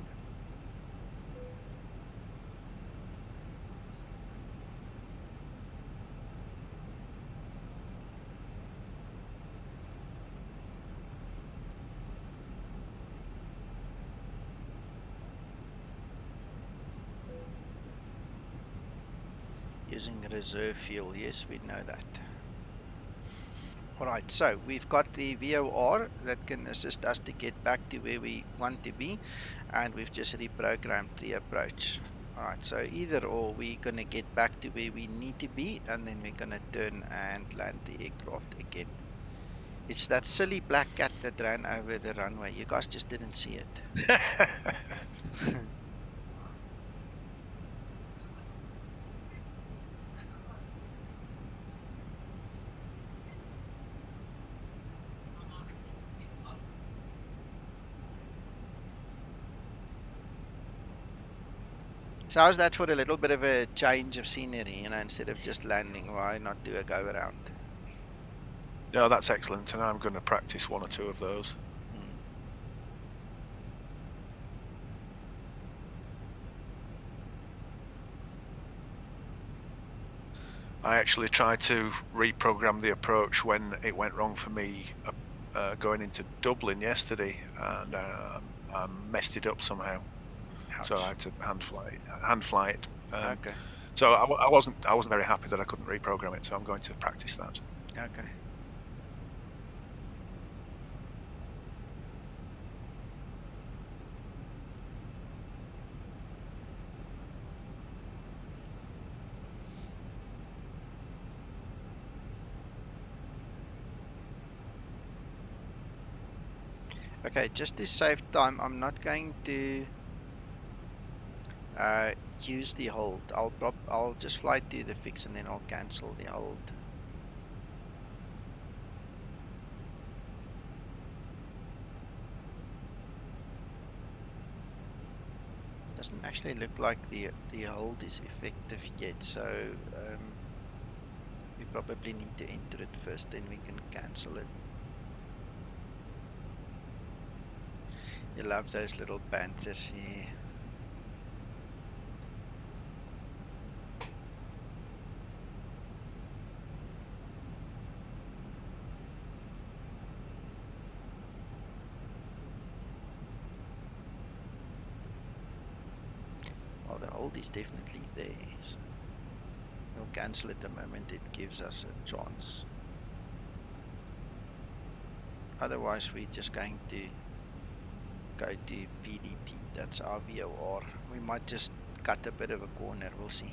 Using reserve fuel, yes, we know that. Alright, so we've got the VOR that can assist us to get back to where we want to be, and we've just reprogrammed the approach. Alright, so either or, we're going to get back to where we need to be, and then we're going to turn and land the aircraft again. It's that silly black cat that ran over the runway. You guys just didn't see it. So how's that for a little bit of a change of scenery, instead of just landing, why not do a go around? No, that's excellent, and I'm going to practice one or two of those. I actually tried to reprogram the approach when it went wrong for me going into Dublin yesterday, and I messed it up somehow. Ouch. So I had to hand fly it. Okay. So I wasn't very happy that I couldn't reprogram it. So I'm going to practice that. Okay. Okay, just to save time, I'm not going to use the hold. I'll just fly to the fix and then I'll cancel the hold. Doesn't actually look like the hold is effective yet, so we probably need to enter it first, then we can cancel it. You love those little panthers, yeah. Well, the hold is definitely there, so we'll cancel it the moment it gives us a chance. Otherwise, we're just going to go to PDT. That's our VOR. We might just cut a bit of a corner. We'll see.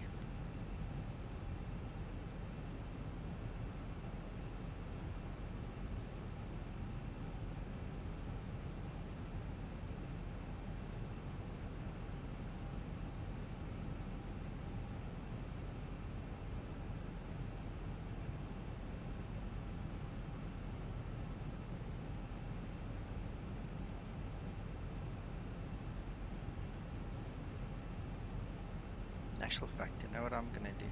Actual fact, you know what I'm gonna do?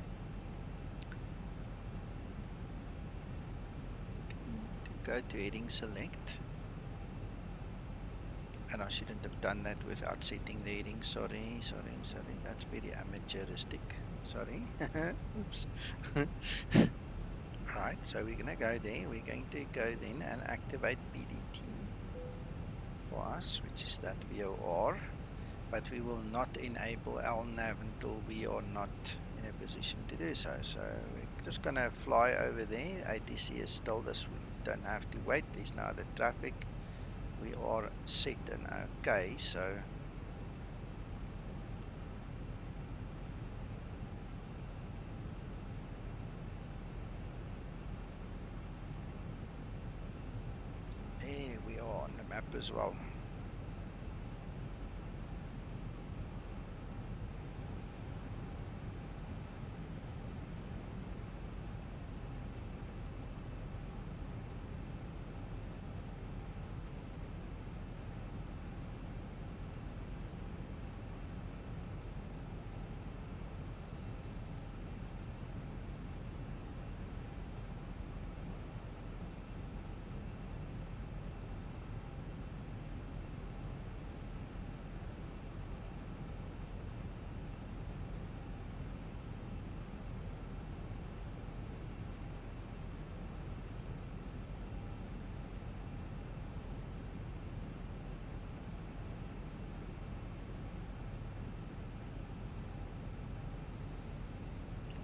Go to heading select. And I shouldn't have done that without setting the heading. Sorry. That's very amateuristic. Sorry. Oops. Right, so we're gonna go there. We're going to go then and activate PDT for us, which is that VOR. But we will not enable LNAV until we are not in a position to do so. So we're just gonna fly over there. ATC is still this. We don't have to wait. There's no other traffic. We are set and okay. So there we are on the map as well.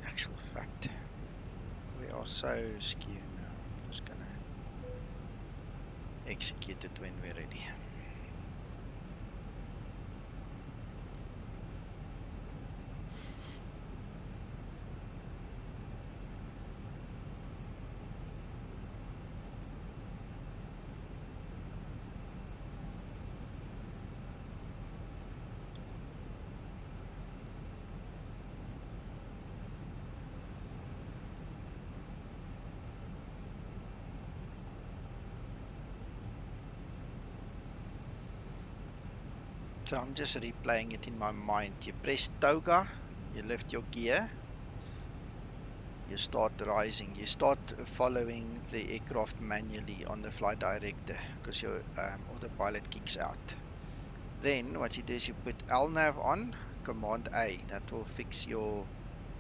Actual fact, we are so skewed now. I'm just gonna execute it when we're ready. So I'm just replaying it in my mind. You press toga, you lift your gear, you start rising, you start following the aircraft manually on the flight director because your autopilot kicks out. Then what you do is you put LNAV on, Command A. That will fix your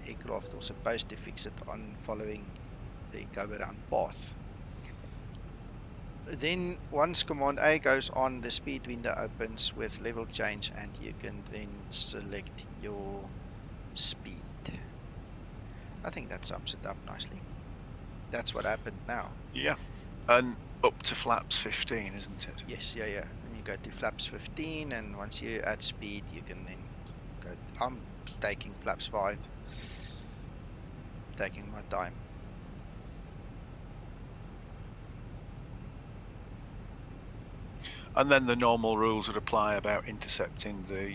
aircraft, or supposed to fix it on following the go around path. Then once Command A goes on, the speed window opens with level change and you can then select your speed. I think that sums it up nicely. That's what happened now. Yeah, and up to flaps 15, isn't it? Yes, yeah. Then you go to flaps 15 and once you add speed you can then go. I'm taking flaps 5, taking my time. And then the normal rules would apply about intercepting the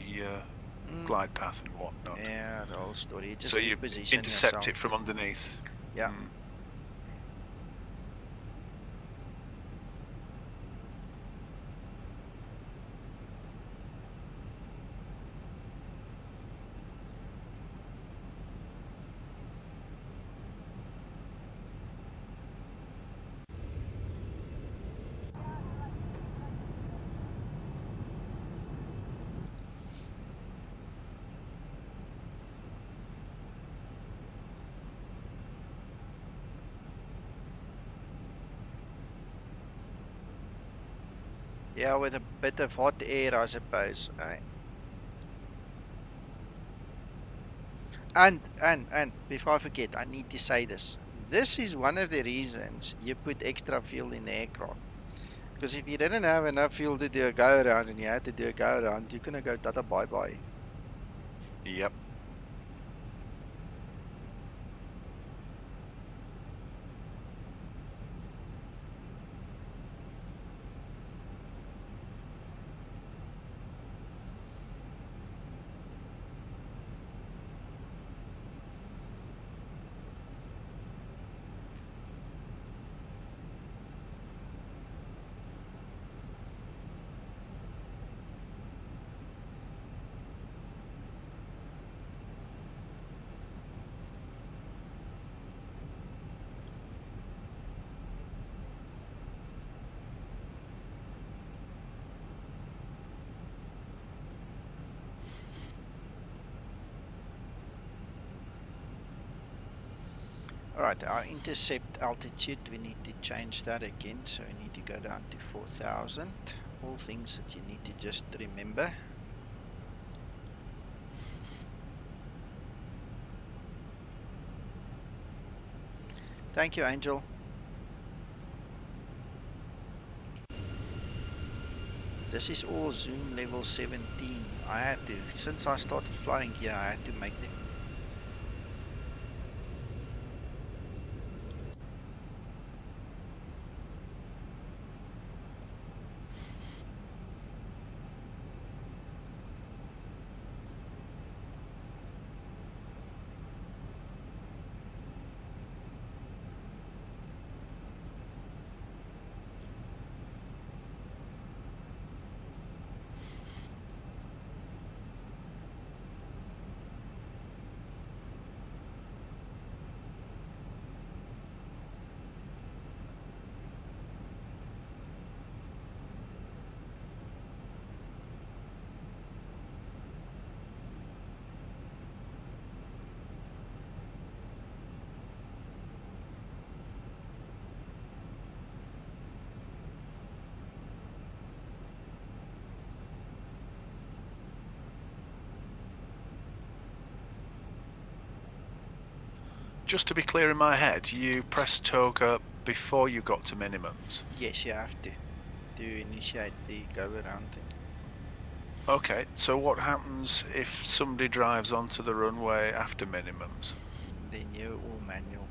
glide path and whatnot. Yeah, the whole story. You just so you reposition intercept yourself. it from underneath. Yeah. Yeah, with a bit of hot air, I suppose. And before I forget, I need to say this. This is one of the reasons you put extra fuel in the aircraft. Because if you didn't have enough fuel to do a go around and you had to do a go around, you're gonna go tata bye bye. Yep. Alright, our intercept altitude, we need to change that again. So we need to go down to 4,000. All things that you need to just remember. Thank you, Angel. This is all zoom level 17. I had to, since I started flying here, I had to make them. Just to be clear in my head, you pressed toga before you got to minimums. Yes, you have to initiate the go around thing. Okay, so what happens if somebody drives onto the runway after minimums? Then you're all manual.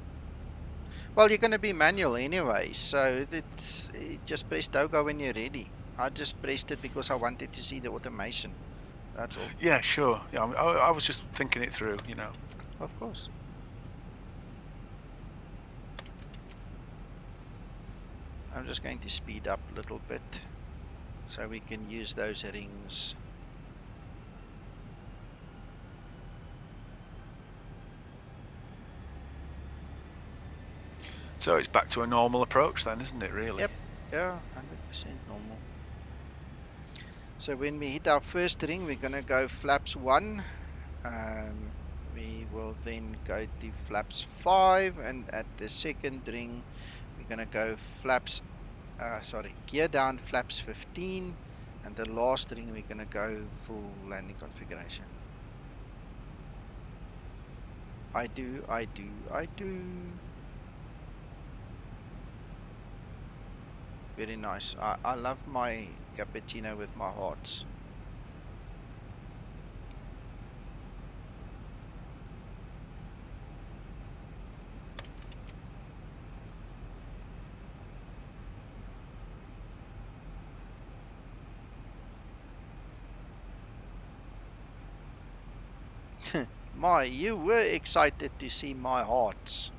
Well, you're going to be manual anyway, so just press toga when you're ready. I just pressed it because I wanted to see the automation. That's all. Yeah, sure. Yeah, I was just thinking it through, you know. Of course. I'm just going to speed up a little bit so we can use those rings. So it's back to a normal approach then, isn't it, really? Yep. Yeah, 100% normal. So when we hit our first ring, we're going to go flaps 1. We will then go to flaps 5, and at the second ring, we're going to go gear down flaps 15, and the last ring, we're going to go full landing configuration. I do. Very nice. I love my cappuccino with my hearts. You were excited to see my hearts.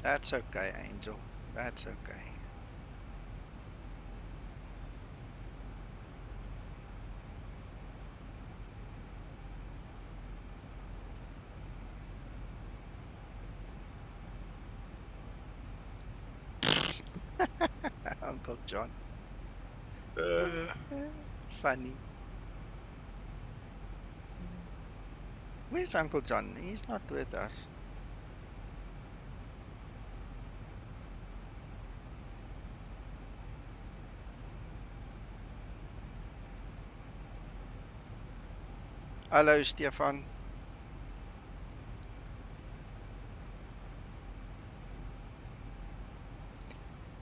That's okay, Angel. That's okay. Uncle John. Uh, Funny. Where's Uncle John? He's not with us. Hello, Stefan.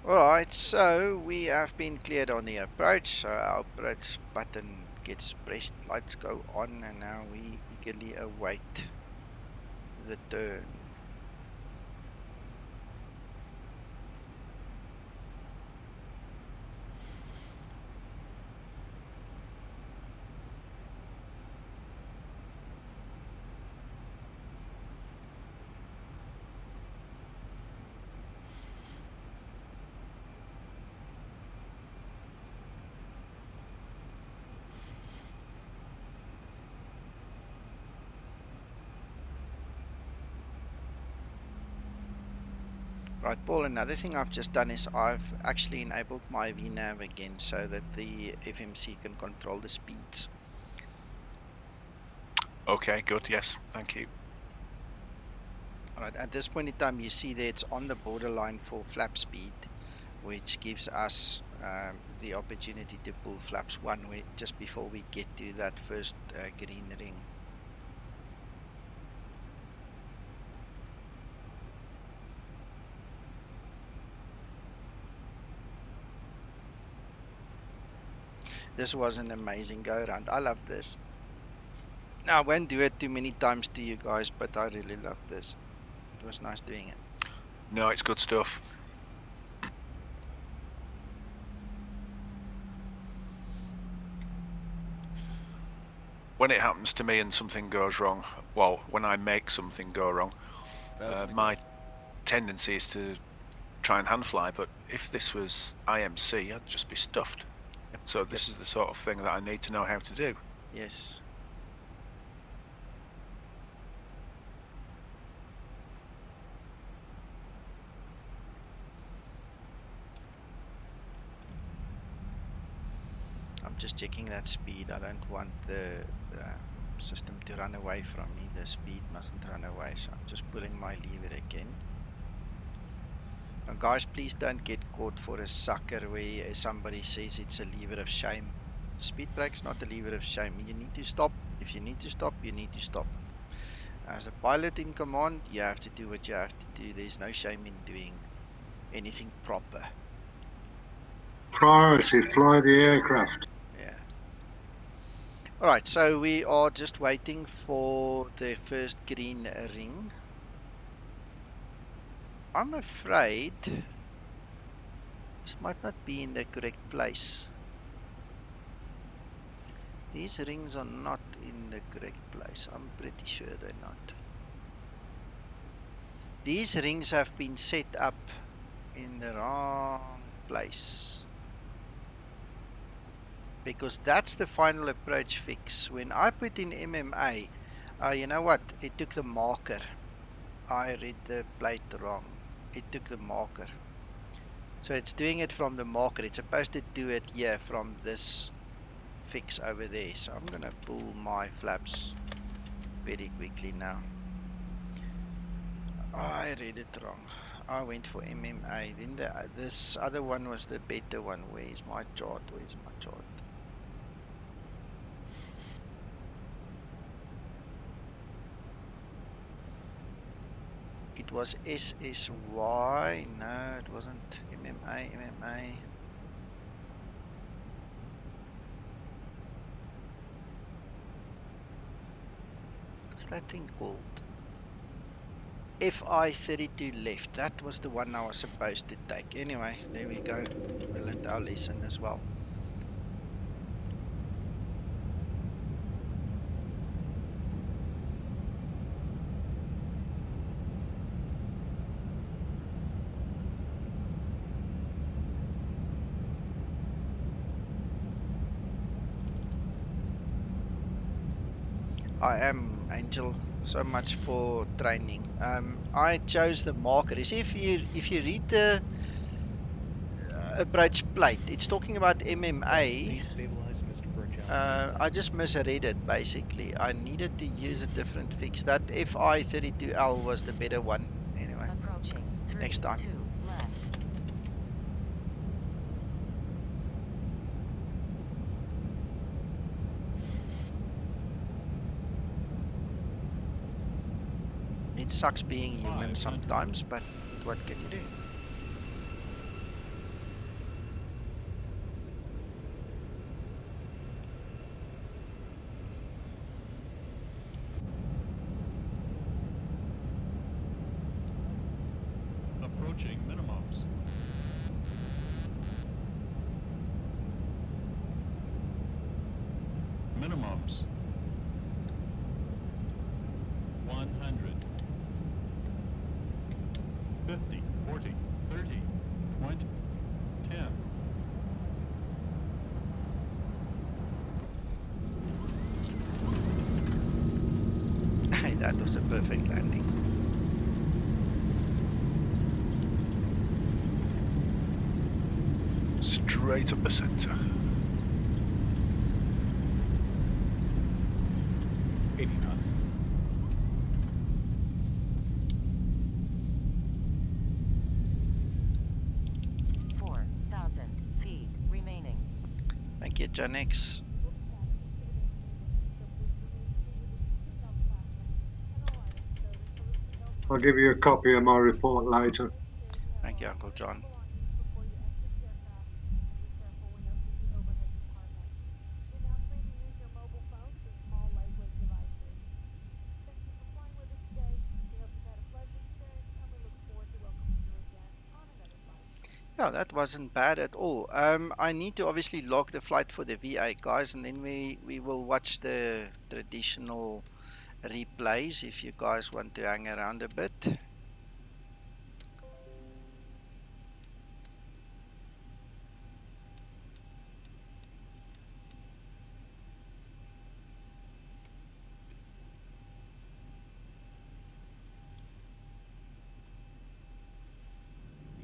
Alright, so we have been cleared on the approach, so our approach button gets pressed, lights go on, and now we eagerly await the turn. Right, Paul, another thing I've just done is I've actually enabled my VNav again so that the FMC can control the speeds. okay, good. Yes, thank you. Alright, at this point in time, you see that it's on the borderline for flap speed, which gives us the opportunity to pull flaps one way just before we get to that first green ring. This was an amazing go around. I love this. I won't do it too many times to you guys, but I really love this. It was nice doing it. No, it's good stuff. When it happens to me and something goes wrong, well, when I make something go wrong, my tendency is to try and hand fly, but if this was IMC, I'd just be stuffed. Yep. So this is the sort of thing that I need to know how to do. Yes. I'm just checking that speed. I don't want the system to run away from me. The speed mustn't run away, so I'm just pulling my lever again. Now guys, please don't get caught for a sucker where somebody says it's a lever of shame. Speed brake's not a lever of shame. You need to stop. If you need to stop, you need to stop. As a pilot in command, you have to do what you have to do. There's no shame in doing anything proper. Priority, fly the aircraft. Yeah. Alright, so we are just waiting for the first green ring. I'm afraid this might not be in the correct place. These rings are not in the correct place. I'm pretty sure they're not. These rings have been set up in the wrong place. Because that's the final approach fix. When I put in MMA, you know what? It took the marker. I read the plate wrong. It took the marker. So it's doing it from the marker. It's supposed to do it here from this fix over there. So I'm gonna pull my flaps very quickly now. I read it wrong. I went for MMA. Then this other one was the better one. Where's my chart? Where's my chart? It was SSY. No, it wasn't MMA. What's that thing called? FI32 left. That was the one I was supposed to take. Anyway, there we go. We learned our lesson as well. I am Angel. So much for training. I chose the marker. You see, if you read the approach plate. It's talking about Bells MMA. feet stabilized, Mr. Purcell. I just misread it basically. I needed to use a different fix. That FI32L was the better one. Anyway, Approaching. 3, next time. 2, left. It sucks being human 500. sometimes, but what can you do? Approaching minimums. Minimums. 100. 50, 40, 30, 20, 10. Hey, that was a perfect landing. Straight up the centre. 80 knots. Feet remaining. Thank you, Janex. I'll give you a copy of my report later. Thank you, Uncle John. Yeah, that wasn't bad at all. I need to obviously log the flight for the VA guys, and then we will watch the traditional replays if you guys want to hang around a bit. We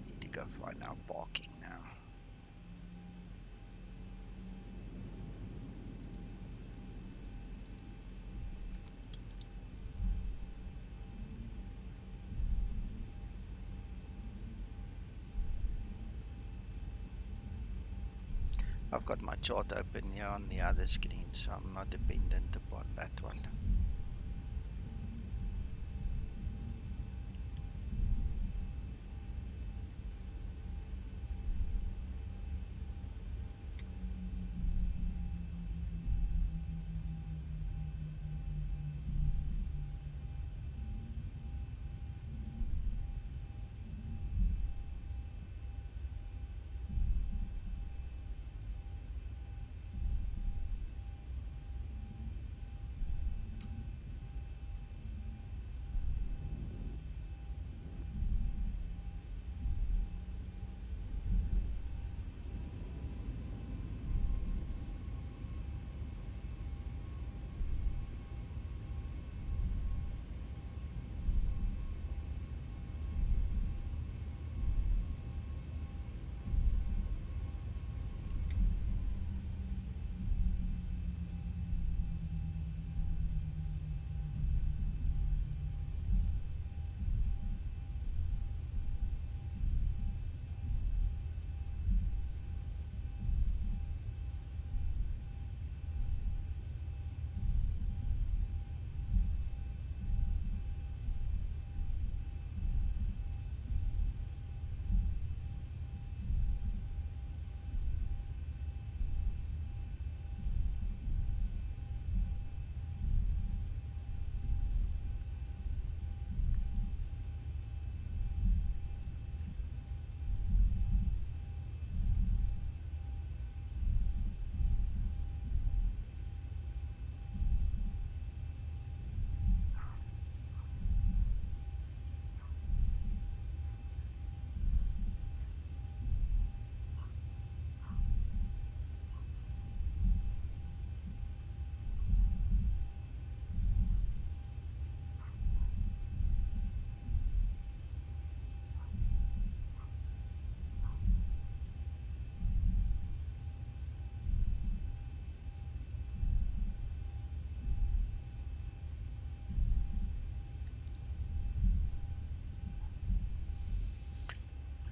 need to go find our parking now. I've got my chart open here on the other screen, so I'm not dependent upon that one.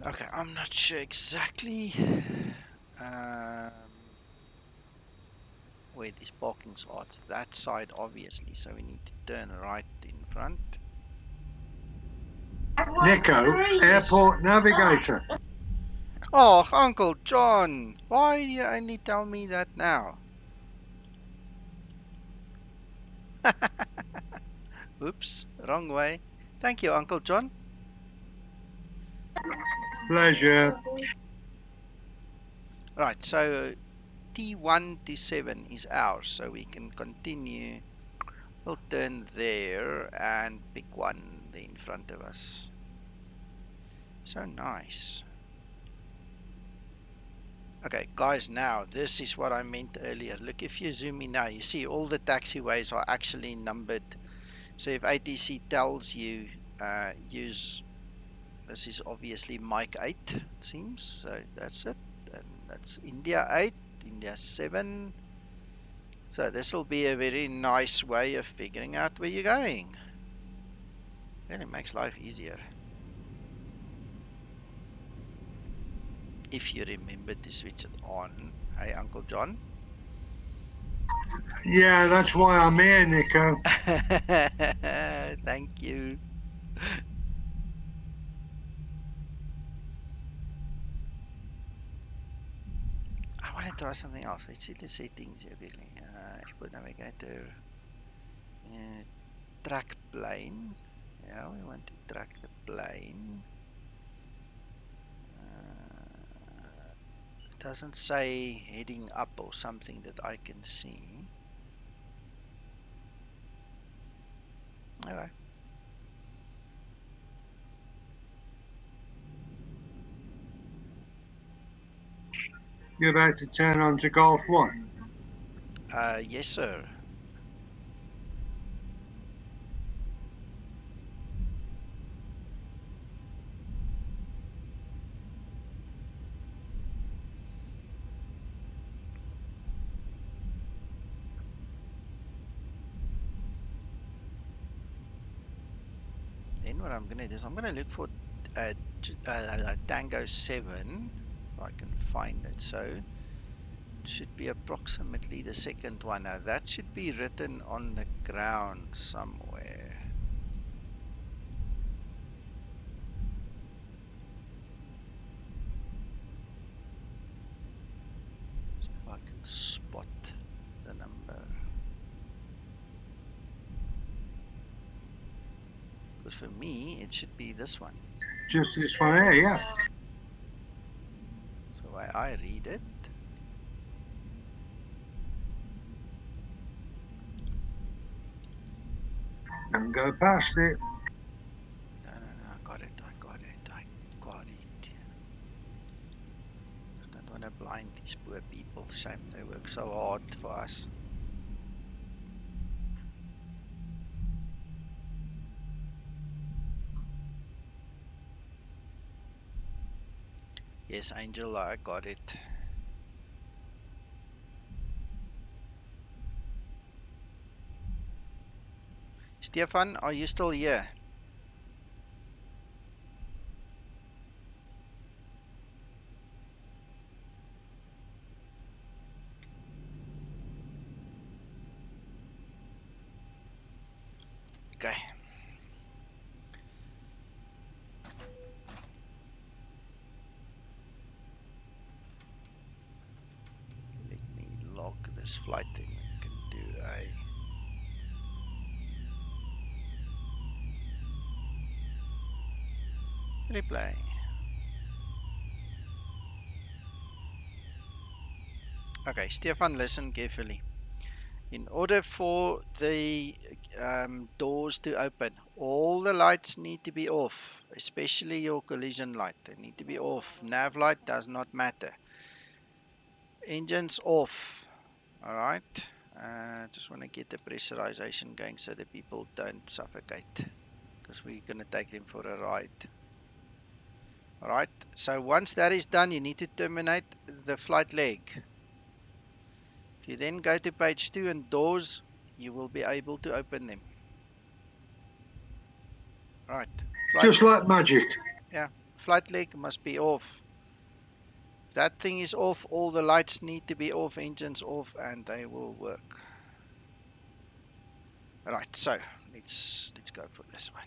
Okay, I'm not sure exactly where these parkings are. It's that side, obviously, so we need to turn right in front. Nico, airport navigator. Oh, Uncle John, why do you only tell me that now? Oops, wrong way. Thank you, Uncle John. Pleasure. Right, so T1 to 7 is ours, so we can continue. We'll turn there and pick one in front of us. So nice. Okay, guys, now this is what I meant earlier. Look, if you zoom in now, you see all the taxiways are actually numbered. So if ATC tells you use, this is obviously Mike 8, it seems. So that's it. And that's India 8, India 7. So this will be a very nice way of figuring out where you're going. Really makes life easier. If you remember to switch it on. Hey, Uncle John. Yeah, that's why I'm here, Nico. Thank you. I want to try something else. Let's see the settings here quickly. Airport navigator. Track plane. Yeah, we want to track the plane. It doesn't say heading up or something that I can see. Okay. You're about to turn on to Golf 1. Yes, sir. Then what I'm going to do is I'm going to look for Tango 7, if I can find it. So it should be approximately the second one. Now that should be written on the ground somewhere. See if I can spot the number. Because for me, it should be this one. Just this one here, yeah. So the way I read it. Don't go past it. No, I got it. Just don't want to blind these poor people. Shame they work so hard for us. Yes, Angel, I got it. Stefan, are you still here? Okay. Let me log this flight and we can do a replay. Okay, Stefan, listen carefully. In order for the doors to open, all the lights need to be off, especially your collision light. They need to be off. Nav light does not matter. Engines off. Alright. Just want to get the pressurization going so the people don't suffocate, because we're going to take them for a ride. Alright, so once that is done, you need to terminate the flight leg. If you then go to page 2 and doors, you will be able to open them. Right. Flight. Just like magic. Yeah. Flight leg must be off. If that thing is off, all the lights need to be off, engines off, and they will work. Right, so let's go for this one.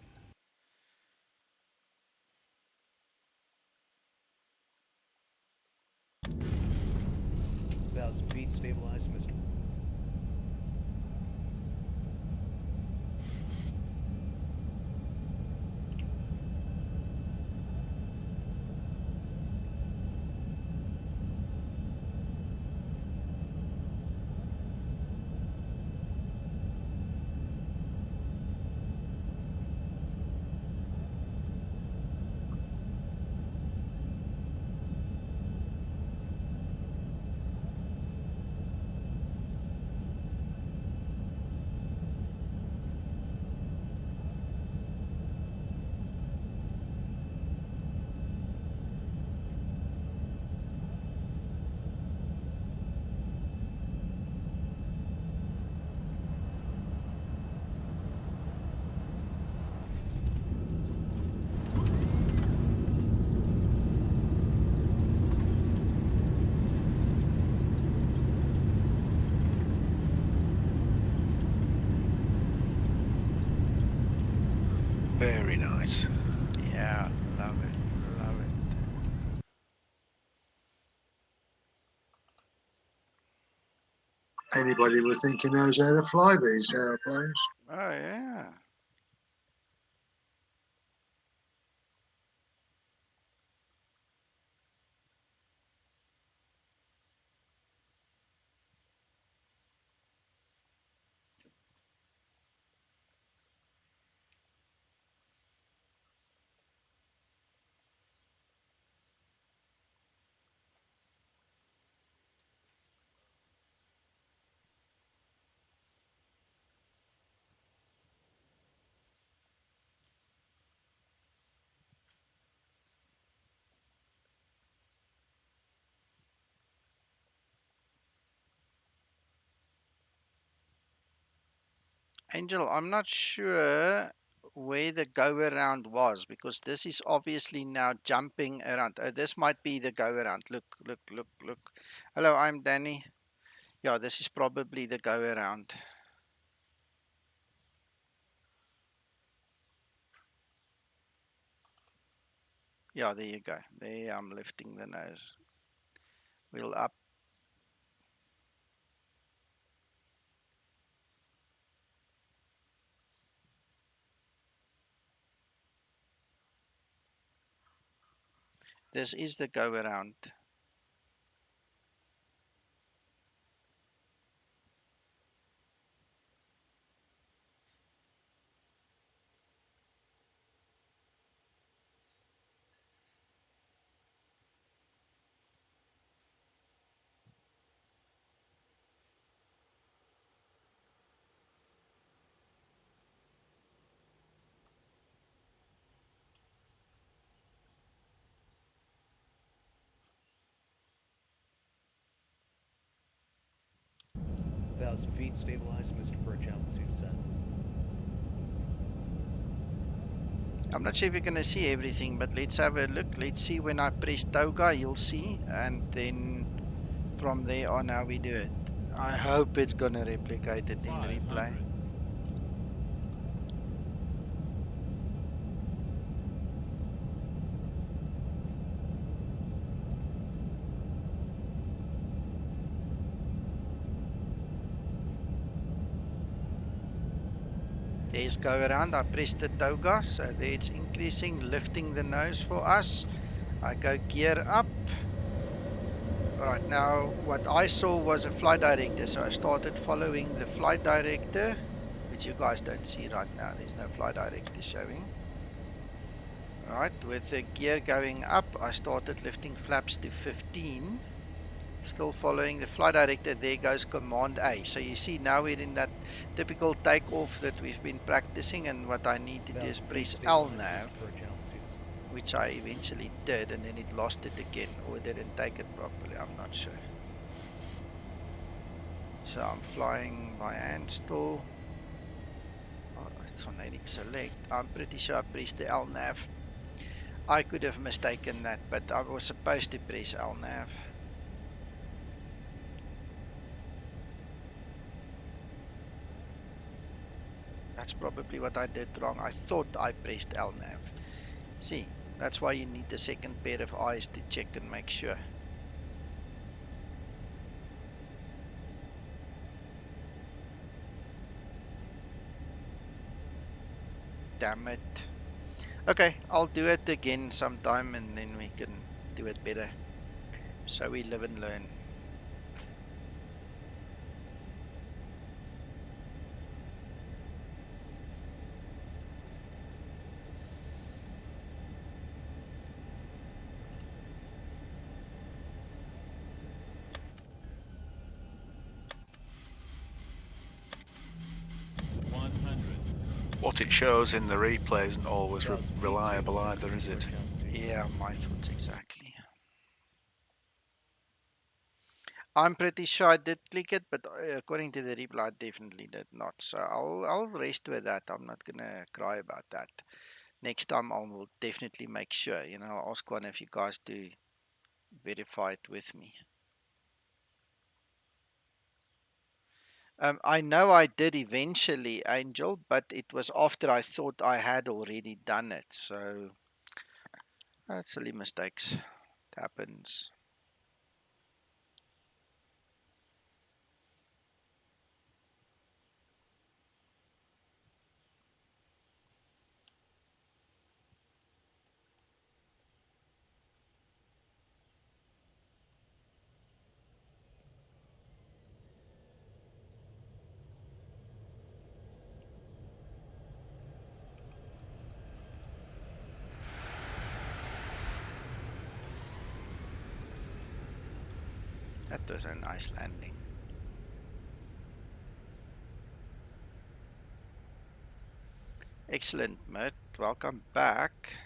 Thousand feet, stabilize, Mr. Very nice. Yeah, love it, love it. Anybody would think he knows how to fly these airplanes. Oh yeah. Angel, I'm not sure where the go around was because this is obviously now jumping around. This might be the go around. Look, look, look, look. Hello, I'm Danny. Yeah, this is probably the go around. Yeah, there you go. There I'm lifting the nose. Wheel up. This is the go around. 1,000 feet, stabilize, Mr. Perch, altitude set. I'm not sure if you're going to see everything, but let's have a look. Let's see when I press toga, you'll see. And then from there on how we do it. I hope it's going to replicate it in replay. 500. There's go around. I press the toga, so there it's increasing, lifting the nose for us. I go gear up. Alright, now what I saw was a flight director, so I started following the flight director, which you guys don't see right now. There's no flight director showing. Alright, with the gear going up, I started lifting flaps to 15. Still following the flight director. There goes command A. So you see now we're in that typical takeoff that we've been practicing, and what I need to do is 1,000 feet, press stabilize, LNAV, Mr. Perch, altitude set. which I eventually did, and then it lost it again, or it didn't take it properly. I'm not sure. So I'm flying by hand still. Oh, it's on heading select. I'm pretty sure I pressed the LNAV. I could have mistaken that, but I was supposed to press LNAV. That's probably what I did wrong. I thought I pressed LNAV. See, that's why you need the second pair of eyes to check and make sure. Damn it. Okay, I'll do it again sometime and then we can do it better. So we live and learn. What it shows in the replay isn't always 1,000 feet reliable stabilized, either, is Mr. it? Approach altitude. Yeah, my thoughts exactly. I'm pretty sure I did click it, but according to the replay, I definitely did not. So I'll rest with that. I'm not gonna cry about that. Next time I will definitely make sure. I'll ask one of you guys to verify it with me. I know I did eventually, Angel, but it was after I thought I had already done it. So that's silly mistakes. It happens. That was a nice landing. Excellent, Mert. Welcome back.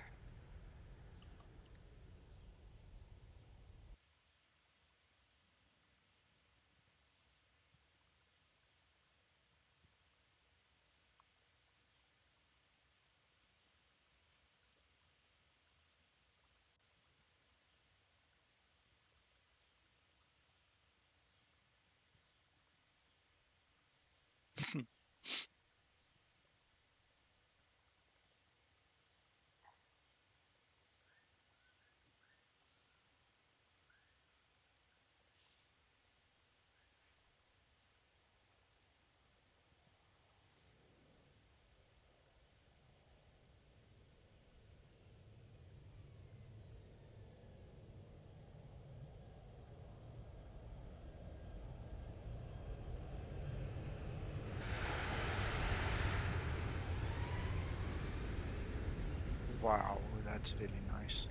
Wow, that's really nice.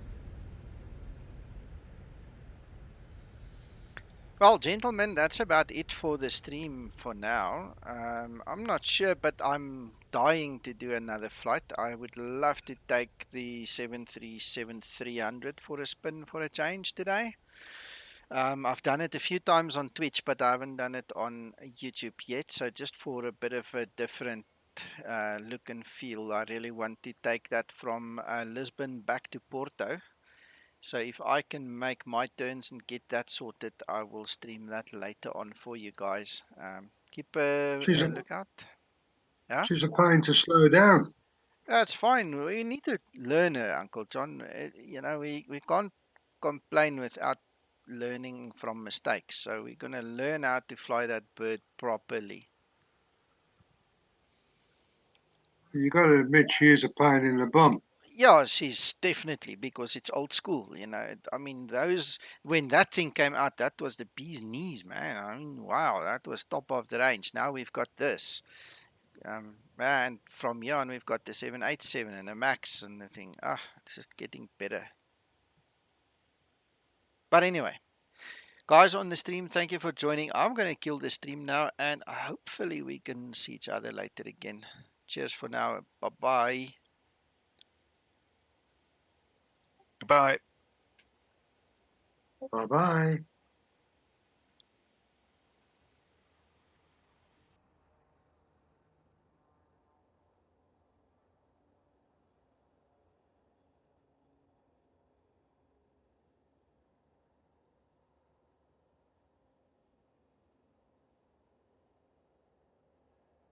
Well, gentlemen, that's about it for the stream for now. I'm not sure, but I'm dying to do another flight. I would love to take the 737-300 for a spin for a change today. I've done it a few times on Twitch, but I haven't done it on YouTube yet. So just for a bit of a different look and feel, I really want to take that from Lisbon back to Porto. So if I can make my turns and get that sorted, I will stream that later on for you guys. Keep She's a a lookout. Yeah, she's a pain to slow down. that's fine. We need to learn her, Uncle John. We can't complain without learning from mistakes. So we're gonna learn how to fly that bird properly. You got to admit she is a pain in the bum. Yeah, she's definitely, because it's old school. I mean, those when that thing came out, that was the bee's knees, man. I mean, wow, that was top of the range. Now we've got this, and from here on we've got the 787 and the Max and the thing. It's just getting better. But anyway, guys on the stream, thank you for joining. I'm gonna kill the stream now, and hopefully we can see each other later again. Cheers for now. Bye bye. Goodbye. Bye bye.